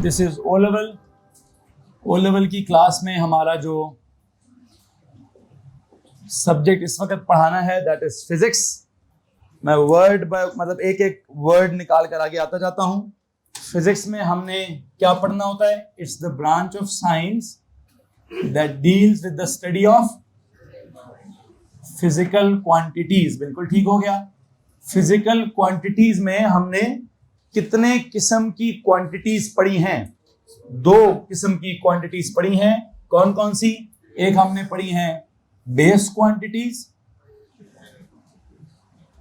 This is O level. O level की class में हमारा जो सब्जेक्ट इस वक्त पढ़ाना है दैट इज फिजिक्स। मैं वर्ड बाय मतलब एक एक वर्ड निकाल कर आगे आता जाता हूं। फिजिक्स में हमने क्या पढ़ना होता है? It's the branch of science that deals with the study of physical quantities. बिल्कुल ठीक हो गया। फिजिकल क्वांटिटीज में हमने कितने किस्म की क्वांटिटीज पढ़ी हैं? 2 किस्म की क्वांटिटीज पढ़ी हैं। कौन कौन सी? एक हमने पढ़ी हैं बेस क्वांटिटीज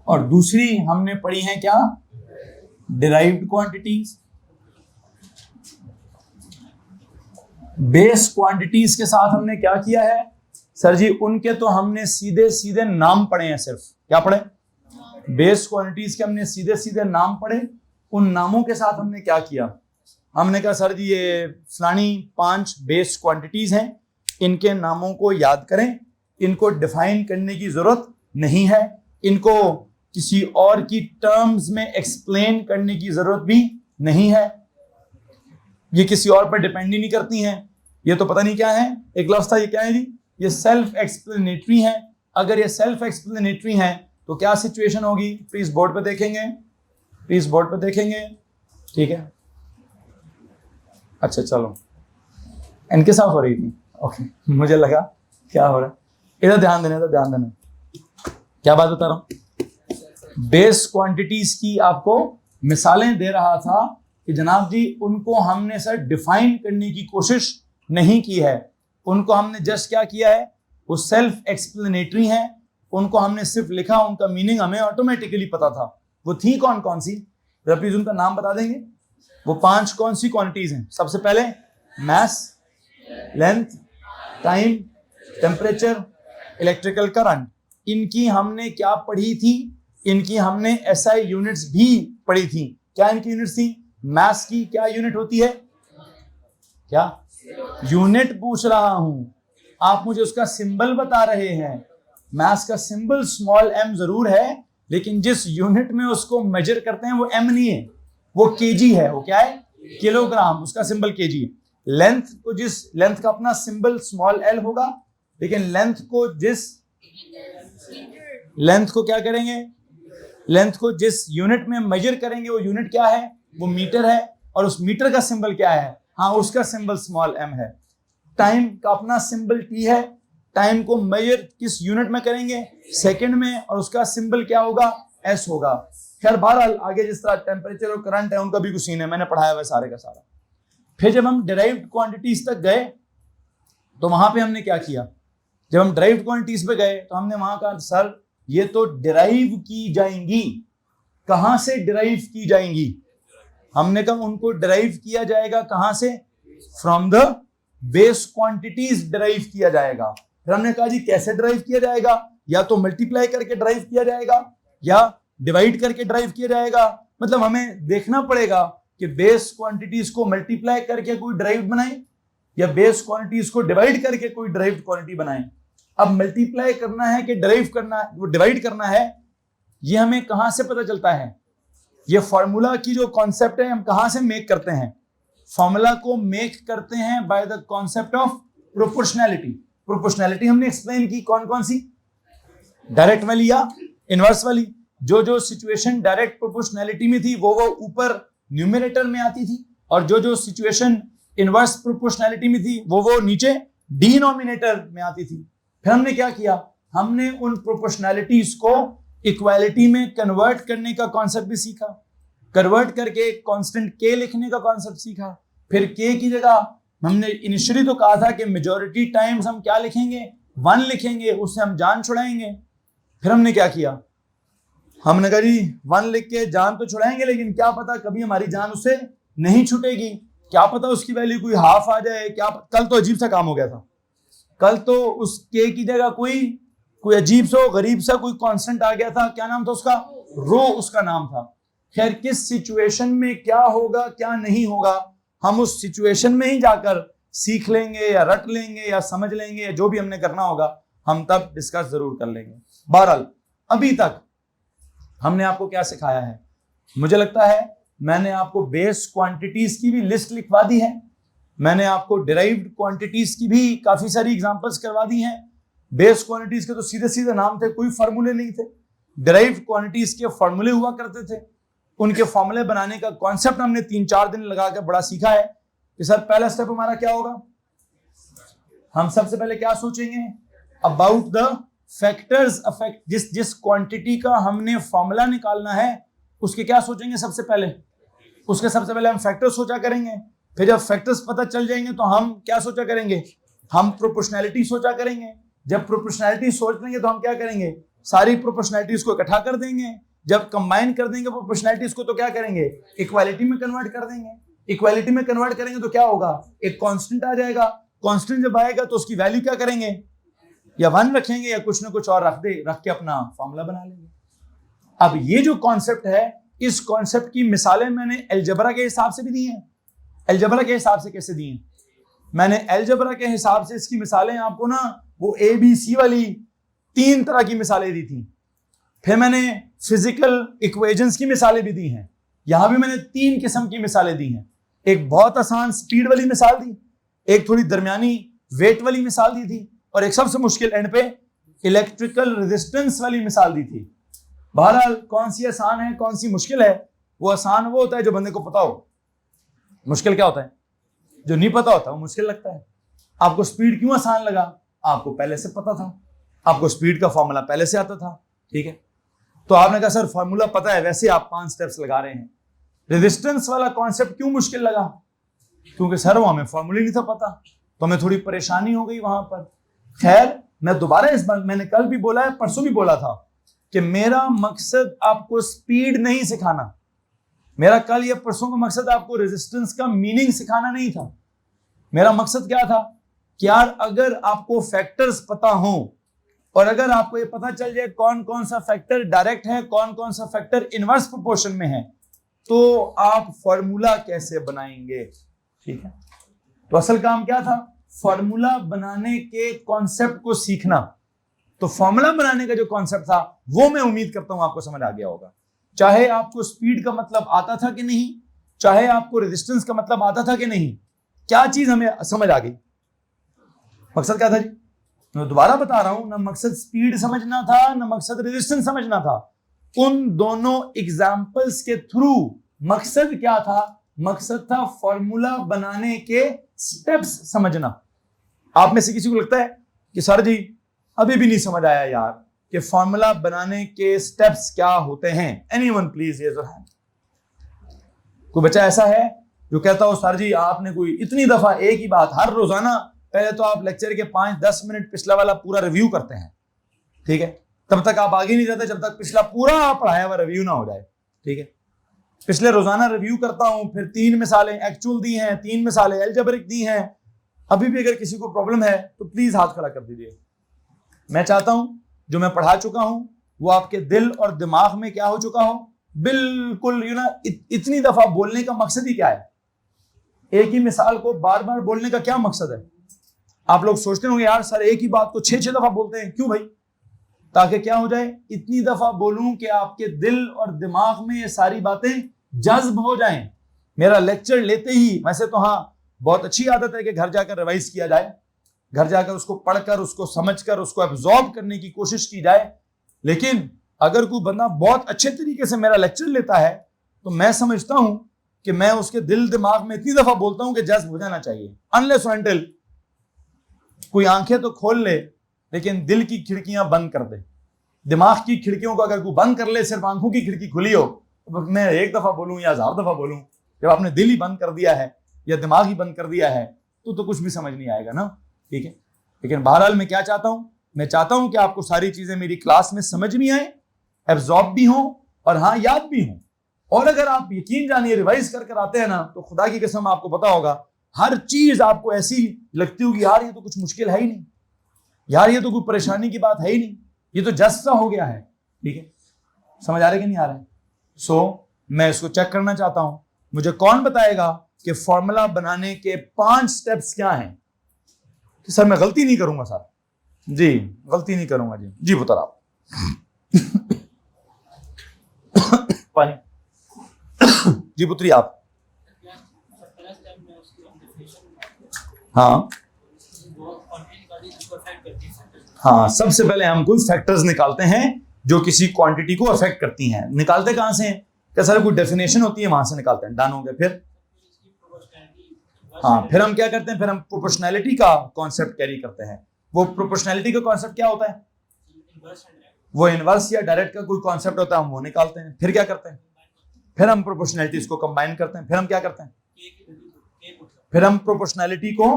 और दूसरी हमने पढ़ी हैं क्या? Derived quantities. बेस क्वांटिटीज के साथ हमने क्या किया है सर जी? उनके तो हमने सीधे सीधे नाम पढ़े हैं। सिर्फ क्या पढ़े? बेस क्वांटिटीज के हमने सीधे सीधे नाम पढ़े। उन नामों के साथ हमने क्या किया? हमने कहा सर जी ये फलानी 5 बेस क्वांटिटीज हैं, इनके नामों को याद करें, इनको डिफाइन करने की जरूरत नहीं है, इनको किसी और की टर्म्स में एक्सप्लेन करने की जरूरत भी नहीं है, ये किसी और पर डिपेंड ही नहीं करती हैं। ये तो पता नहीं क्या है, एक लफ्ज था, ये क्या है जी? ये सेल्फ एक्सप्लेनेटरी है। अगर ये सेल्फ एक्सप्लेनेटरी है तो क्या सिचुएशन होगी? प्लीज बोर्ड पे देखेंगे, प्लीज बोर्ड पे देखेंगे। ठीक है, अच्छा चलो, इनके साथ हो रही थी। ओके, मुझे लगा क्या हो रहा है। इधर ध्यान देना, इधर ध्यान देना। क्या बात बता रहा हूं? बेस क्वांटिटीज की आपको मिसालें दे रहा था कि जनाब जी उनको हमने सर डिफाइन करने की कोशिश नहीं की है, उनको हमने जस्ट क्या किया है, वो सेल्फ एक्सप्लेनेटरी हैं, उनको हमने सिर्फ लिखा, उनका मीनिंग हमें ऑटोमेटिकली पता था। वो थी कौन कौन सी? प्लीज उनका नाम बता देंगे। वो 5 कौन सी क्वांटिटीज हैं? सबसे पहले mass, length, time, temperature, electrical current. इनकी हमने क्या पढ़ी थी? इनकी हमने एसआई यूनिट्स भी पढ़ी थी। क्या इनकी यूनिट्स थी? मास की क्या यूनिट होती है? क्या यूनिट पूछ रहा हूं, आप मुझे उसका सिंबल बता रहे हैं। मास का सिंबल स्मॉल m जरूर है, लेकिन जिस यूनिट में उसको मेजर करते हैं वो m नहीं है, वो केजी है। वो क्या है? किलोग्राम। उसका सिंबल केजी है। लेंथ को जिस लेंथ का अपना सिंबल स्मॉल l होगा, लेकिन लेंथ को क्या करेंगे? लेंथ को जिस यूनिट में मेजर करेंगे वो यूनिट क्या है? वो मीटर है। और उस मीटर का सिंबल क्या है? हाँ, उसका सिंबल स्मॉल m है। टाइम का अपना सिंबल t है। टाइम को मेजर किस यूनिट में करेंगे? सेकंड में, और उसका सिंबल क्या होगा? s होगा। खैर बहरहाल आगे जिस तरह टेम्परेचर और करंट है उनका भी कुछ सीन है, मैंने पढ़ाया हुआ सारे का सारा। फिर जब हम डिराइव्ड क्वांटिटीज तक गए तो वहां पे हमने क्या किया? जब हम डिराइव्ड क्वांटिटीज पे गए तो हमने वहां कहा सर ये तो डिराइव की जाएंगी। कहां से डिराइव की जाएंगी? हमने कहा उनको डिराइव किया जाएगा कहां से? From the base quantities derive किया जाएगा। फिर हमने कहा जी कैसे डिराइव किया जाएगा? या तो मल्टीप्लाई करके डिराइव किया जाएगा या डिवाइड करके डिराइव किया जाएगा। मतलब हमें देखना पड़ेगा कि बेस क्वांटिटीज को मल्टीप्लाई करके कोई डिराइव बनाए या बेस क्वांटिटीज को डिवाइड करके कोई डिराइव्ड क्वांटिटी बनाए। अब मल्टीप्लाई करना है कि डिराइव करना है, वो डिवाइड करना है, ये हमें कहां से पता चलता है? ये फॉर्मूला की जो कॉन्सेप्ट है हम कहां से मेक करते हैं? फॉर्मूला को मेक करते हैं by the concept of proportionality. Proportionality हमने एक्सप्लेन की, कौन कौन सी? डायरेक्ट वाली या इनवर्स वाली। जो जो सिचुएशन डायरेक्ट प्रोपोर्शनैलिटी में थी वो ऊपर न्यूमरेटर में आती थी, और जो जो सिचुएशन इनवर्स प्रोपोर्शनैलिटी में थी वो नीचे डिनोमिनेटर में आती थी। फिर हमने क्या किया? हमने उन प्रोपोर्शनैलिटीज को इक्वालिटी में कन्वर्ट करने का कॉन्सेप्ट भी सीखा, कन्वर्ट करके कांस्टेंट k लिखने का कॉन्सेप्ट सीखा। फिर k की जगह हमने इनिशियली तो कहा था कि मेजॉरिटी टाइम्स हम क्या लिखेंगे? 1 लिखेंगे, उससे हम जान छुड़ाएंगे। फिर हमने क्या किया? हमने कहा जी 1 लिख के जान तो छुड़ाएंगे, लेकिन क्या पता कभी हमारी जान उससे नहीं छूटेगी, क्या पता उसकी वैल्यू कोई हाफ आ जाए। क्या कल तो अजीब सा काम हो गया था, कल तो उस k की जगह कोई अजीब सा गरीब सा कोई कांस्टेंट आ गया था। क्या नाम था उसका? रो उसका नाम था। खैर किस सिचुएशन में क्या होगा क्या नहीं होगा हम उस सिचुएशन में ही जाकर सीख लेंगे या रट लेंगे या समझ लेंगे, या जो भी हमने करना होगा हम तब डिस्कस जरूर कर लेंगे। बहरहाल अभी तक हमने आपको क्या सिखाया है? मुझे लगता है मैंने आपको बेस क्वांटिटीज की भी लिस्ट लिखवा दी है, मैंने आपको डिराइव्ड क्वांटिटीज की भी काफी सारी एग्जांपल्स करवा दी हैं। बेस क्वांटिटीज के तो सीधे सीधे नाम थे, कोई फार्मूले नहीं थे। डिराइव्ड क्वांटिटीज के फार्मूले हुआ करते थे, उनके फार्मूले बनाने का कॉन्सेप्ट हमने 3-4 दिन लगा के बड़ा सीखा है कि सर पहला स्टेप हमारा क्या होगा। हम सबसे पहले क्या सोचेंगे, अबाउट द फैक्टर्स अफेक्ट, जिस क्वांटिटी का हमने फॉर्मूला निकालना है उसके क्या सोचेंगे सबसे पहले, उसके सबसे पहले हम फैक्टर सोचा करेंगे। फिर जब फैक्टर्स पता चल जाएंगे तो हम क्या सोचा करेंगे, हम प्रोपोर्शनैलिटी सोचा करेंगे। जब प्रोपोर्शनैलिटी सोच लेंगे तो हम क्या करेंगे, सारी प्रोपोर्शनैलिटीज को इकट्ठा कर देंगे। जब कंबाइन कर देंगे प्रोपोर्शनैलिटीज को तो क्या करेंगे, इक्वालिटी में कन्वर्ट कर देंगे। इक्वालिटी में कन्वर्ट करेंगे तो क्या होगा, एक कांस्टेंट आ जाएगा। कांस्टेंट जब आएगा तो उसकी वैल्यू क्या करेंगे, या 1 रखेंगे या कुछ ना कुछ और रख के अपना फॉर्मूला बना लेंगे। अब ये जो कॉन्सेप्ट है, इस कॉन्सेप्ट की मिसालें मैंने अलजेब्रा के हिसाब से भी दी हैं। अलजेब्रा के हिसाब से कैसे दी हैं, मैंने अलजेब्रा के हिसाब से इसकी मिसालें आपको ना वो ABC वाली 3 तरह की मिसालें दी थी। फिर मैंने फिजिकल इक्वेशंस की मिसालें भी दी हैं। यहां भी मैंने 3 किस्म की मिसालें दी हैं। एक बहुत आसान स्पीड वाली मिसाल दी, एक थोड़ी दरमियानी वेट वाली मिसाल दी थी, और एक सबसे मुश्किल एंड पे इलेक्ट्रिकल रेजिस्टेंस वाली मिसाल दी थी। बहरहाल कौन सी आसान है कौन सी मुश्किल है, वो आसान वो होता है जो बंदे को पता हो, मुश्किल क्या होता है जो नहीं पता होता वो मुश्किल लगता है। आपको स्पीड क्यों आसान लगा, आपको पहले से पता था, आपको स्पीड का फॉर्मूला पहले से आता था, ठीक है। तो आपने कहा सर फॉर्मूला पता है, वैसे आप 5 स्टेप्स लगा रहे हैं। रेजिस्टेंस वाला कॉन्सेप्ट क्यों मुश्किल लगा, क्योंकि सर वो हमें फॉर्मूले नहीं था पता, तो हमें थोड़ी परेशानी हो गई वहां पर। खैर मैं दोबारा इस बार, मैंने कल भी बोला है, परसों भी बोला था कि मेरा मकसद आपको स्पीड नहीं सिखाना, मेरा कल या परसों का मकसद आपको रेजिस्टेंस का मीनिंग सिखाना नहीं था। मेरा मकसद क्या था कि यार अगर आपको फैक्टर्स पता हो और अगर आपको ये पता चल जाए कौन कौन सा फैक्टर डायरेक्ट है, कौन कौन सा फैक्टर इनवर्स प्रोपोर्शन में है, तो आप फॉर्मूला कैसे बनाएंगे, ठीक है। तो असल काम क्या था, फॉर्मूला बनाने के कॉन्सेप्ट को सीखना। तो फॉर्मूला बनाने का जो कॉन्सेप्ट था वो मैं उम्मीद करता हूं आपको समझ आ गया होगा। चाहे आपको स्पीड का मतलब आता था कि नहीं, चाहे आपको रेजिस्टेंस का मतलब आता था कि नहीं, क्या चीज हमें समझ आ गई, मकसद क्या था जी। मैं दोबारा बता रहा हूं, ना मकसद स्पीड समझना था ना मकसद रेजिस्टेंस समझना था। उन दोनों एग्जाम्पल्स के थ्रू मकसद क्या था, मकसद था फॉर्मूला बनाने के स्टेप्स समझना। आप में से किसी को लगता है कि सर जी अभी भी नहीं समझ आया यार कि फॉर्मूला बनाने के स्टेप्स क्या होते हैं, anyone please raise your hand. कोई बच्चा ऐसा है जो कहता हो सर जी आपने कोई इतनी दफा एक ही बात, हर रोजाना पहले तो आप लेक्चर के 5-10 मिनट पिछला वाला पूरा रिव्यू करते हैं, ठीक है, तब तक आप आगे नहीं जाते जब तक पिछला पूरा पढ़ाया हुआ रिव्यू ना हो जाए, ठीक है। पिछले रोजाना रिव्यू करता हूं, फिर 3 मिसालें एक्चुअल दी हैं, 3 मिसालें अलजेब्रिक दी हैं। अभी भी अगर किसी को प्रॉब्लम है तो प्लीज हाथ खड़ा कर दीजिए। मैं चाहता हूं जो मैं पढ़ा चुका हूं वो आपके दिल और दिमाग में क्या हो चुका हो, बिल्कुल इतनी दफा बोलने का मकसद ही क्या है, एक ही मिसाल को बार बार बोलने का क्या मकसद है। आप लोग सोचते होंगे यार सर एक ही बात को 6-6 दफा बोलते हैं, क्यों भाई, ताकि क्या हो जाए, इतनी दफा बोलूं कि आपके दिल और दिमाग में ये सारी बातें जज्ब हो जाएं। मेरा लेक्चर लेते ही, वैसे तो हाँ बहुत अच्छी आदत है कि घर जाकर रिवाइज किया जाए, घर जाकर उसको पढ़कर उसको समझकर उसको एब्जॉर्ब करने की कोशिश की जाए, लेकिन अगर कोई बंदा बहुत अच्छे तरीके से मेरा लेक्चर लेता है तो मैं समझता हूं कि मैं उसके दिल दिमाग में इतनी दफा बोलता हूं कि जज्ब हो जाना चाहिए। अनलेस अनटिल कोई आंखें तो खोल ले लेकिन दिल की खिड़कियां बंद कर दे। दिमाग की खिड़कियों को अगर कोई बंद कर ले, सिर्फ आंखों की खिड़की खुली हो, तो मैं एक दफा बोलूं या 1000 दफा बोलूं, जब आपने दिल ही बंद कर दिया है या दिमाग ही बंद कर दिया है तो कुछ भी समझ नहीं आएगा ना, ठीक है। लेकिन बहरहाल मैं क्या चाहता हूं, मैं चाहता हूं कि आपको सारी चीजें मेरी क्लास में समझ भी आए, एब्जॉर्ब भी हो और हाँ याद भी हो। और अगर आप यकीन जानिए रिवाइज कर आते हैं ना तो खुदा की कसम आपको पता होगा हर चीज आपको ऐसी लगती होगी यार ये तो कुछ मुश्किल है ही नहीं, यार ये तो कोई परेशानी की बात है ही नहीं, ये तो जस्ट सा हो गया है, ठीक है। समझ आ रहा है कि नहीं आ रहा है। सो मैं इसको चेक करना चाहता हूं, मुझे कौन बताएगा कि फॉर्मूला बनाने के 5 स्टेप्स क्या हैं। कि सर मैं गलती नहीं करूंगा सर, जी गलती नहीं करूंगा जी, जी पुत्र आप पानी जी पुत्री आप। हाँ हाँ, सबसे पहले हम कुछ फैक्टर्स निकालते हैं जो किसी क्वांटिटी को अफेक्ट करती हैं। निकालते कहां से हैं? क्या सारे कोई डेफिनेशन होती है, वहां से निकालते हैं। डन हो गया। फिर हाँ, फिर हम क्या करते हैं, फिर हम प्रोपोर्शनैलिटी का कॉन्सेप्ट कैरी करते हैं। वो प्रोपोर्शनैलिटी का कॉन्सेप्ट क्या होता है? वो इनवर्स या डायरेक्ट का कोई कॉन्सेप्ट होता है, हम वो निकालते हैं। फिर क्या करते हैं? फिर हम प्रोपोर्शनैलिटीज को कंबाइन करते हैं। फिर हम क्या करते हैं? फिर हम प्रोपोर्शनैलिटी को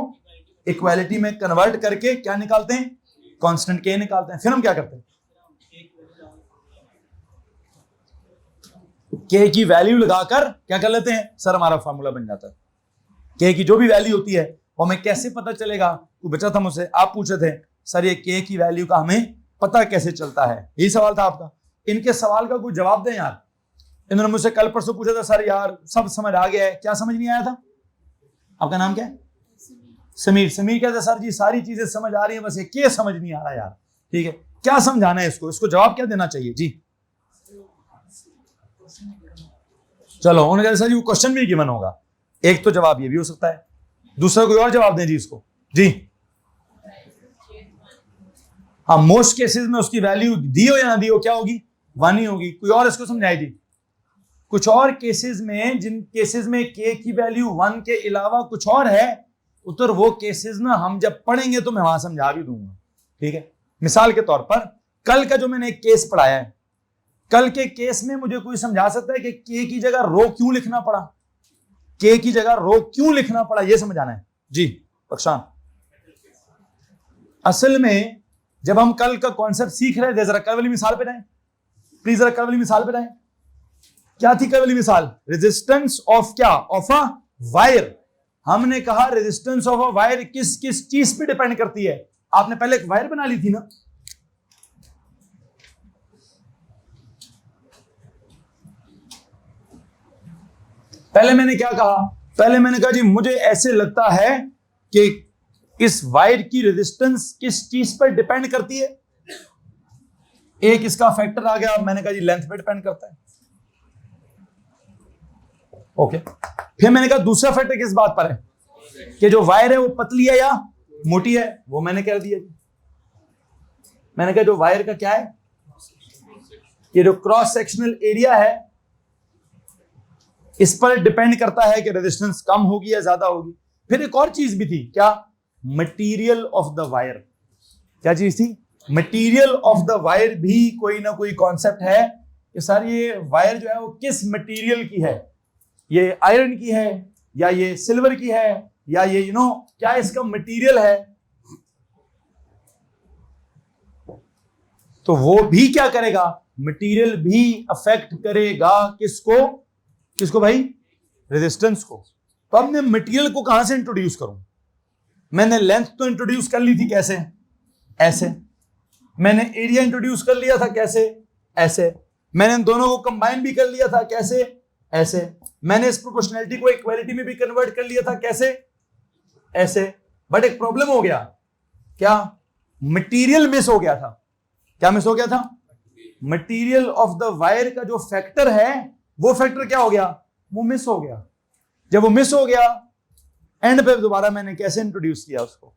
इक्वालिटी में कन्वर्ट करके क्या निकालते हैं? कांस्टेंट के निकालते हैं। फिर हम क्या करते हैं? के की वैल्यू लगाकर क्या कर लेते हैं? सर हमारा फॉर्मूला बन जाता है। के की जो भी वैल्यू होती है वो हमें कैसे पता चलेगा? कोई बच्चा था मुझसे, आप पूछे थे सर ये के की वैल्यू का हमें पता कैसे चलता है, यही सवाल था आपका। इनके सवाल का कोई जवाब दें यार। इन्होंने मुझसे कल परसों पूछा था, सर यार सब समझ आ गया है, क्या समझ नहीं आया था? आपका नाम क्या है? समीर। समीर कहते सर जी सारी चीजें समझ आ रही है, बस ये के समझ नहीं आ रहा यार। ठीक है, क्या समझाना है इसको? इसको जवाब क्या देना चाहिए जी? चलो उन्होंने कहा सर जी वो क्वेश्चन भी गिवन होगा। एक तो जवाब ये भी हो सकता है, दूसरा कोई और जवाब दें जी इसको। जी हाँ, मोस्ट केसेस में उसकी वैल्यू दी हो या ना दी हो क्या होगी? 1 ही होगी। कोई और इसको समझाए जी। कुछ और केसेस में, जिन केसेस में के की वैल्यू 1 के अलावा कुछ और है, उतर वो केसेस ना हम जब पढ़ेंगे तो मैं वहां समझा भी दूंगा। ठीक है, मिसाल के तौर पर कल का जो मैंने एक केस पढ़ाया है, कल के केस में मुझे कोई समझा सकता है कि के की जगह रो क्यों लिखना पड़ा? के की जगह रो क्यों लिखना पड़ा, यह समझाना है जी। पक्षान, असल में जब हम कल का कॉन्सेप्ट सीख रहे थे, जरा कल वाली मिसाल पे रहें प्लीज, जरा कल वाली मिसाल पे रहें। क्या थी कल वाली मिसाल? रेजिस्टेंस ऑफ क्या? Of a wire. हमने कहा रेजिस्टेंस ऑफ अ वायर किस किस चीज पे डिपेंड करती है? आपने पहले एक वायर बना ली थी ना, पहले मैंने क्या कहा? पहले मैंने कहा जी मुझे ऐसे लगता है कि इस वायर की रेजिस्टेंस किस चीज पर डिपेंड करती है। एक इसका फैक्टर आ गया, मैंने कहा जी लेंथ पे डिपेंड करता है। ओके, फिर मैंने कहा दूसरा फैक्टर किस बात पर है कि जो वायर है वो पतली है या मोटी है, वो मैंने कह दिया जी। मैंने कहा जो वायर का क्या है, ये जो क्रॉस सेक्शनल एरिया है इस पर डिपेंड करता है कि रेजिस्टेंस कम होगी या ज्यादा होगी। फिर एक और चीज भी थी, क्या? Material of the wire. क्या चीज थी? मटेरियल ऑफ द वायर भी कोई ना कोई कॉन्सेप्ट है कि सर ये वायर जो है वो किस मटेरियल की है, ये आयरन की है या ये सिल्वर की है या ये क्या इसका मटेरियल है। तो वो भी क्या करेगा? मटेरियल भी अफेक्ट करेगा किसको? किसको भाई? रेजिस्टेंस को। तो अब मैं मटेरियल को कहां से इंट्रोड्यूस करूं? मैंने लेंथ तो इंट्रोड्यूस कर ली थी, कैसे? ऐसे। मैंने एरिया इंट्रोड्यूस कर लिया था, कैसे? ऐसे। मैंने इन दोनों को कंबाइन भी कर लिया था, कैसे? ऐसे। मैंने इस प्रोपोर्शनैलिटी को इक्वालिटी में भी कन्वर्ट कर लिया था, कैसे? ऐसे। बट एक प्रॉब्लम हो गया, क्या? मटेरियल मिस हो गया था। क्या मिस हो गया था? मटेरियल ऑफ द वायर का जो फैक्टर है, वो फैक्टर क्या हो गया? वो मिस हो गया। जब वो मिस हो गया, एंड पे दोबारा मैंने कैसे इंट्रोड्यूस किया उसको?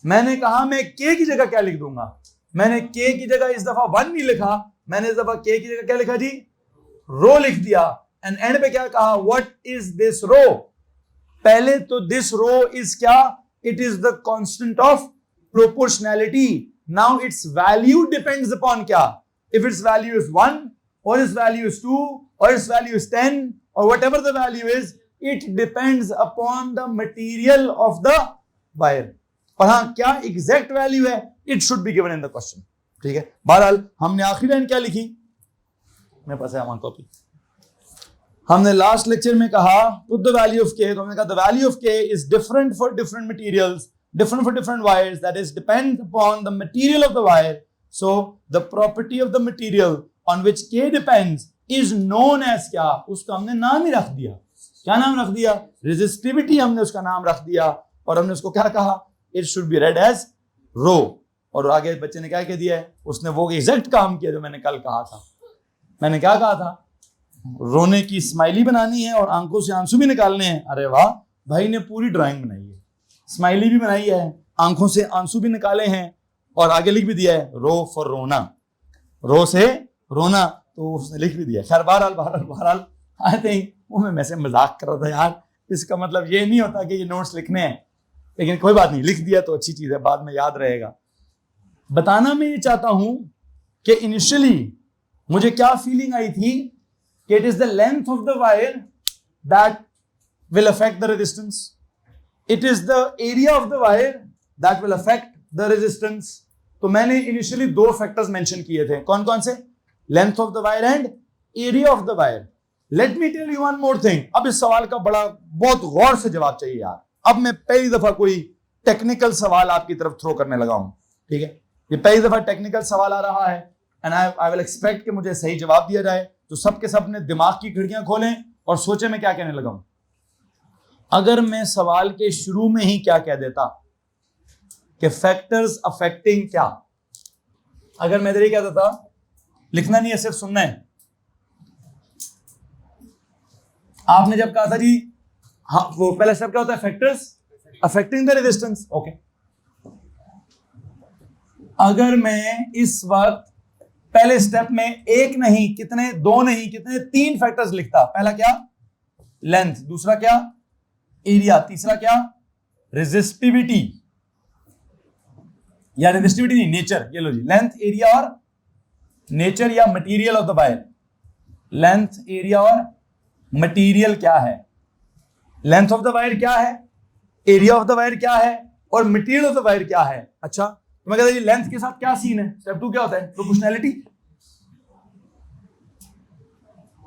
मैंने कहा मैं के की जगह क्या लिख दूंगा? मैंने के की जगह इस दफा 1 नहीं लिखा, मैंने इस दफा के की जगह क्या लिखा जी? रो लिख दिया। एंड एंड पे क्या कहा? What is this rho? पहले तो दिस रो इज क्या? It is the constant of proportionality. Now its value depends upon क्या? If its value is 1 or its value is 2 or its value is 10 or whatever the value is, it depends upon the material of the wire. और हाँ, क्या exact value है? It should be given in the question. ठीक है, बहरहाल हमने आखिरी line क्या लिखी? मेरे पास है हमारी कॉपी। हमने लास्ट लेक्चर में कहा पुट द वैल्यू ऑफ के, तो हमने कहा the value of K is different for different materials, different for different wires, that is depend upon the material of the wire. So the property of the material on which K depends is known as क्या? उसका हमने नाम ही रख दिया। क्या नाम रख दिया? रेजिस्टिविटी हमने उसका नाम रख दिया। और हमने उसको क्या कहा? It should be read as rho। और आगे बच्चे ने क्या कह दिया है? उसने वो एग्जैक्ट काम किया जो मैंने कल कहा था। मैंने क्या कहा था? रोने की स्माइली बनानी है और आंखों से आंसू भी निकालने हैं। अरे वाह, भाई ने पूरी ड्राइंग बनाई है, स्माइली भी बनाई है, आंखों से आंसू भी निकाले हैं और आगे लिख भी दिया है रो फॉर रोना, रो से रोना, तो उसने लिख भी दिया। खैर बहरहाल आई थिंक वो मैं से मजाक कर रहा था यार, इसका मतलब ये नहीं होता कि ये नोट्स लिखने हैं, लेकिन कोई बात नहीं, लिख दिया तो अच्छी चीज है, बाद में याद रहेगा। बताना मैं ये चाहता हूं कि इनिशियली मुझे क्या फीलिंग आई थी कि it is the length of the wire that will affect the resistance, it is the area of the wire that will affect the resistance. तो मैंने इनिशियली दो फैक्टर्स मेंशन किए थे, कौन कौन से? Length of the wire and area of the wire. Let me tell you one more thing. अब इस सवाल का बहुत गौर से जवाब चाहिए यार। अब मैं पहली दफा कोई टेक्निकल सवाल आपकी तरफ थ्रो करने लगा हूं, ठीक है? ये पहली दफा टेक्निकल सवाल आ रहा है एंड आई विल एक्सपेक्ट कि मुझे सही जवाब दिया जाए। तो सबके सब अपने दिमाग की खिड़कियां खोलें और सोचे मैं क्या कहने लगा हूं। अगर मैं सवाल के शुरू में ही क्या कह देता कि फैक्टर्स अफेक्टिंग क्या, अगर मैं इधर ही कहता था, लिखना नहीं है सिर्फ सुनना है। आपने जब कहा था जी हाँ, वो पहला स्टेप क्या होता है? Factors affecting the resistance. Okay, अगर मैं इस वक्त पहले स्टेप में एक नहीं कितने, दो नहीं कितने, तीन फैक्टर्स लिखता। पहला क्या? लेंथ, दूसरा क्या? एरिया, तीसरा क्या? रेजिस्टिविटी, या रेजिस्टिविटी नहीं, नेचर। ये लो जी, लेंथ, एरिया और नेचर या material of the wire. Length, area और मटेरियल क्या है? लेंथ ऑफ द वायर क्या है, एरिया ऑफ द वायर क्या है और मटेरियल ऑफ द वायर क्या है। अच्छा, तो मैं कहता हूं लेंथ के साथ क्या सीन है? स्टेप 2 क्या होता है? प्रोपोर्शनैलिटी।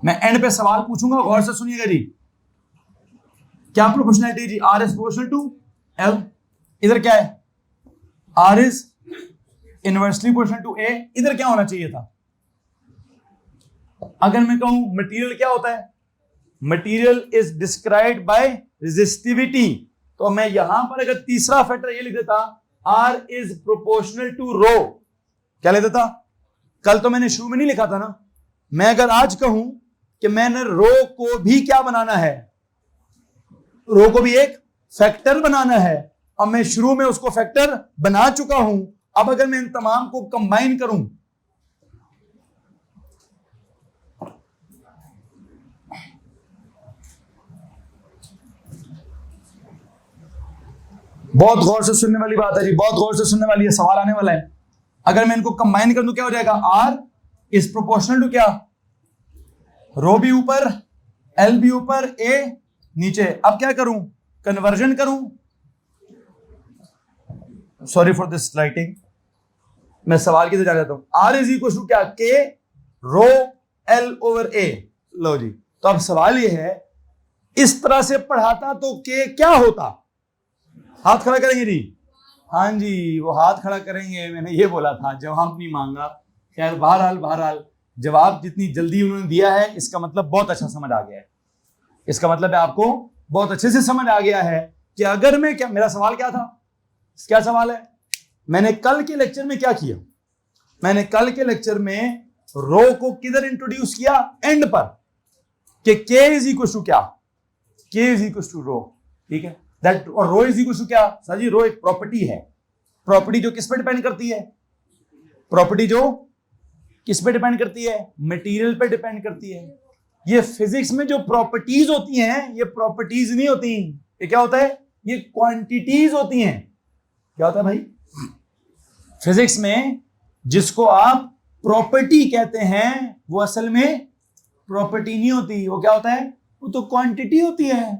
मैं एंड पे सवाल पूछूंगा, गौर से सुनिएगा जी। क्या प्रोपोर्शनैलिटी जी? R is proportional to L. इधर क्या है? R is inversely proportional to A. इधर क्या होना चाहिए था? अगर मैं कहूं मटेरियल क्या होता है? Material is described bye resistivity. तो मैं यहां पर अगर तीसरा फैक्टर ये लिख देता, आर इज प्रोपोर्शनल टू रो, क्या लिख देता? कल तो मैंने शुरू में नहीं लिखा था ना। मैं अगर आज कहूं कि मैंने रो को भी क्या बनाना है, रो को भी एक फैक्टर बनाना है, अब मैं शुरू में उसको फैक्टर बना चुका हूं। अब अगर मैं इन तमाम को कंबाइन करूं, बहुत गौर से सुनने वाली बात है जी, बहुत गौर से सुनने वाली है, सवाल आने वाला है। अगर मैं इनको कंबाइन कर दूं क्या हो जाएगा? आर इज प्रोपोर्शनल टू क्या? रो भी ऊपर, एल भी ऊपर, ए नीचे। अब क्या करूं? कन्वर्जन करूं। सॉरी फॉर दिस राइटिंग, मैं सवाल की तरफ जा जाता हूं। आर इज इक्वल टू क्या? के रो एल ओवर ए। लो जी, तो अब सवाल ये है, इस तरह से पढ़ाता तो के क्या होता? हाथ खड़ा करेंगे जी? हाँ जी, वो हाथ खड़ा करेंगे, मैंने ये बोला था, जवाब नहीं मांगा। खैर बहरहाल जवाब जितनी जल्दी उन्होंने दिया है, इसका मतलब बहुत अच्छा समझ आ गया है। इसका मतलब है आपको बहुत अच्छे से समझ आ गया है कि अगर मैं क्या, मेरा सवाल क्या था, क्या सवाल है? मैंने कल के लेक्चर में क्या किया? मैंने कल के लेक्चर में रो को किधर इंट्रोड्यूस किया? एंड पर, कि के इज इक्वल टू क्या? के इज इक्वल टू रो, ठीक है? दैट, और रो इज इक्वल टू क्या? सर जी, रो एक प्रॉपर्टी है। प्रॉपर्टी जो किस पे डिपेंड करती है? प्रॉपर्टी जो किस पे डिपेंड करती है? मटेरियल पे डिपेंड करती है। ये फिजिक्स में जो प्रॉपर्टीज होती हैं, ये प्रॉपर्टीज नहीं होती, ये क्या होता है? ये क्वांटिटीज होती हैं। क्या होता है भाई? फिजिक्स में जिसको आप प्रॉपर्टी कहते हैं, वो असल में प्रॉपर्टी नहीं होती, वो क्या होता है? वो तो क्वांटिटी होती है।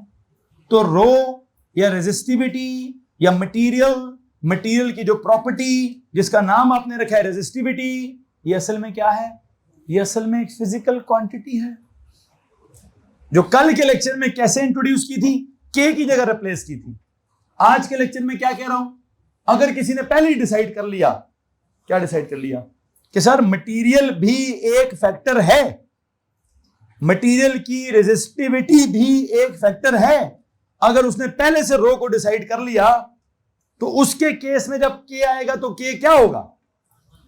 तो रो या रेजिस्टिविटी या मटेरियल की जो प्रॉपर्टी जिसका नाम आपने रखा है रेजिस्टिविटी, ये असल में क्या है? ये असल में एक फिजिकल क्वांटिटी है, जो कल के लेक्चर में कैसे इंट्रोड्यूस की थी? के की जगह रिप्लेस की थी। आज के लेक्चर में क्या कह रहा हूं? अगर किसी ने पहले ही डिसाइड कर लिया, क्या डिसाइड कर लिया? कि सर मटेरियल भी एक फैक्टर है, मटेरियल की रेजिस्टिविटी भी एक फैक्टर है। अगर उसने पहले से रो को डिसाइड कर लिया, तो उसके केस में जब के आएगा तो के क्या होगा?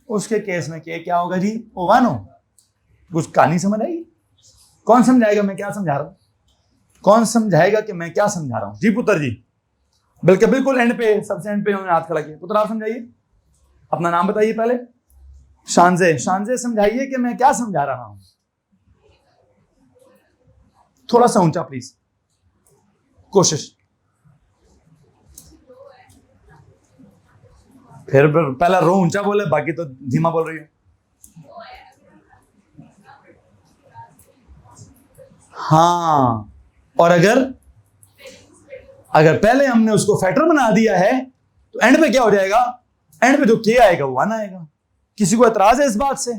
उसके केस में के क्या होगा जी? वो 1 हो। कुछ कहानी समझ आई? कौन समझाएगा मैं क्या समझा रहा हूं? कौन समझाएगा कि मैं क्या समझा रहा हूं? जी पुत्र जी, बल्कि बिल्कुल एंड पे, सबसे एंड पे उन्होंने हाथ खड़ा किया। पुत्र आप समझाइए, अपना नाम बताइए पहले। शानजे, शानजे समझाइए कि मैं क्या समझा रहा हूं। थोड़ा सा ऊंचा प्लीज, कोशिश। फिर पहला रो ऊंचा बोले, बाकी तो धीमा बोल रही हो। हाँ, और अगर पहले हमने उसको फैक्टर बना दिया है तो एंड पे क्या हो जाएगा? एंड पे जो के आएगा वो 1 आएगा। किसी को एतराज है इस बात से?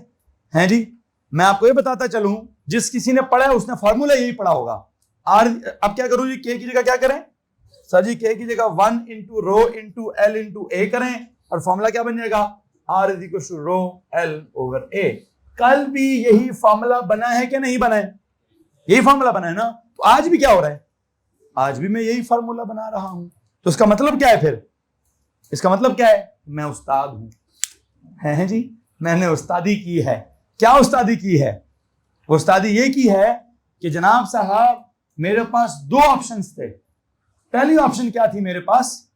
हैं जी? मैं आपको ये बताता चलूं, जिस किसी ने पढ़ा है उसने फॉर्मूला यही पढ़ा होगा। आर, अब क्या करूं जी? के की जगह क्या करें सर जी? के की जगह 1 into rho into L into A करें और फॉर्मूला क्या बन जाएगा? R is equal to rho L over A. कल भी यही फॉर्मूला बना है कि नहीं बना है? यही फॉर्मूला बना है ना। तो आज भी क्या हो रहा है? आज भी मैं यही फॉर्मूला बना रहा हूं। तो इसका मतलब क्या है फिर? इसका मतलब क्या है? मैं उस्ताद हूं। हैं जी? मैंने उस्तादी की है। क्या उस्तादी की है? उस्तादी ये की है कि जनाब साहब मेरे पास 2 ऑप्शंस थे। पहली ऑप्शन क्या थी मेरे पास?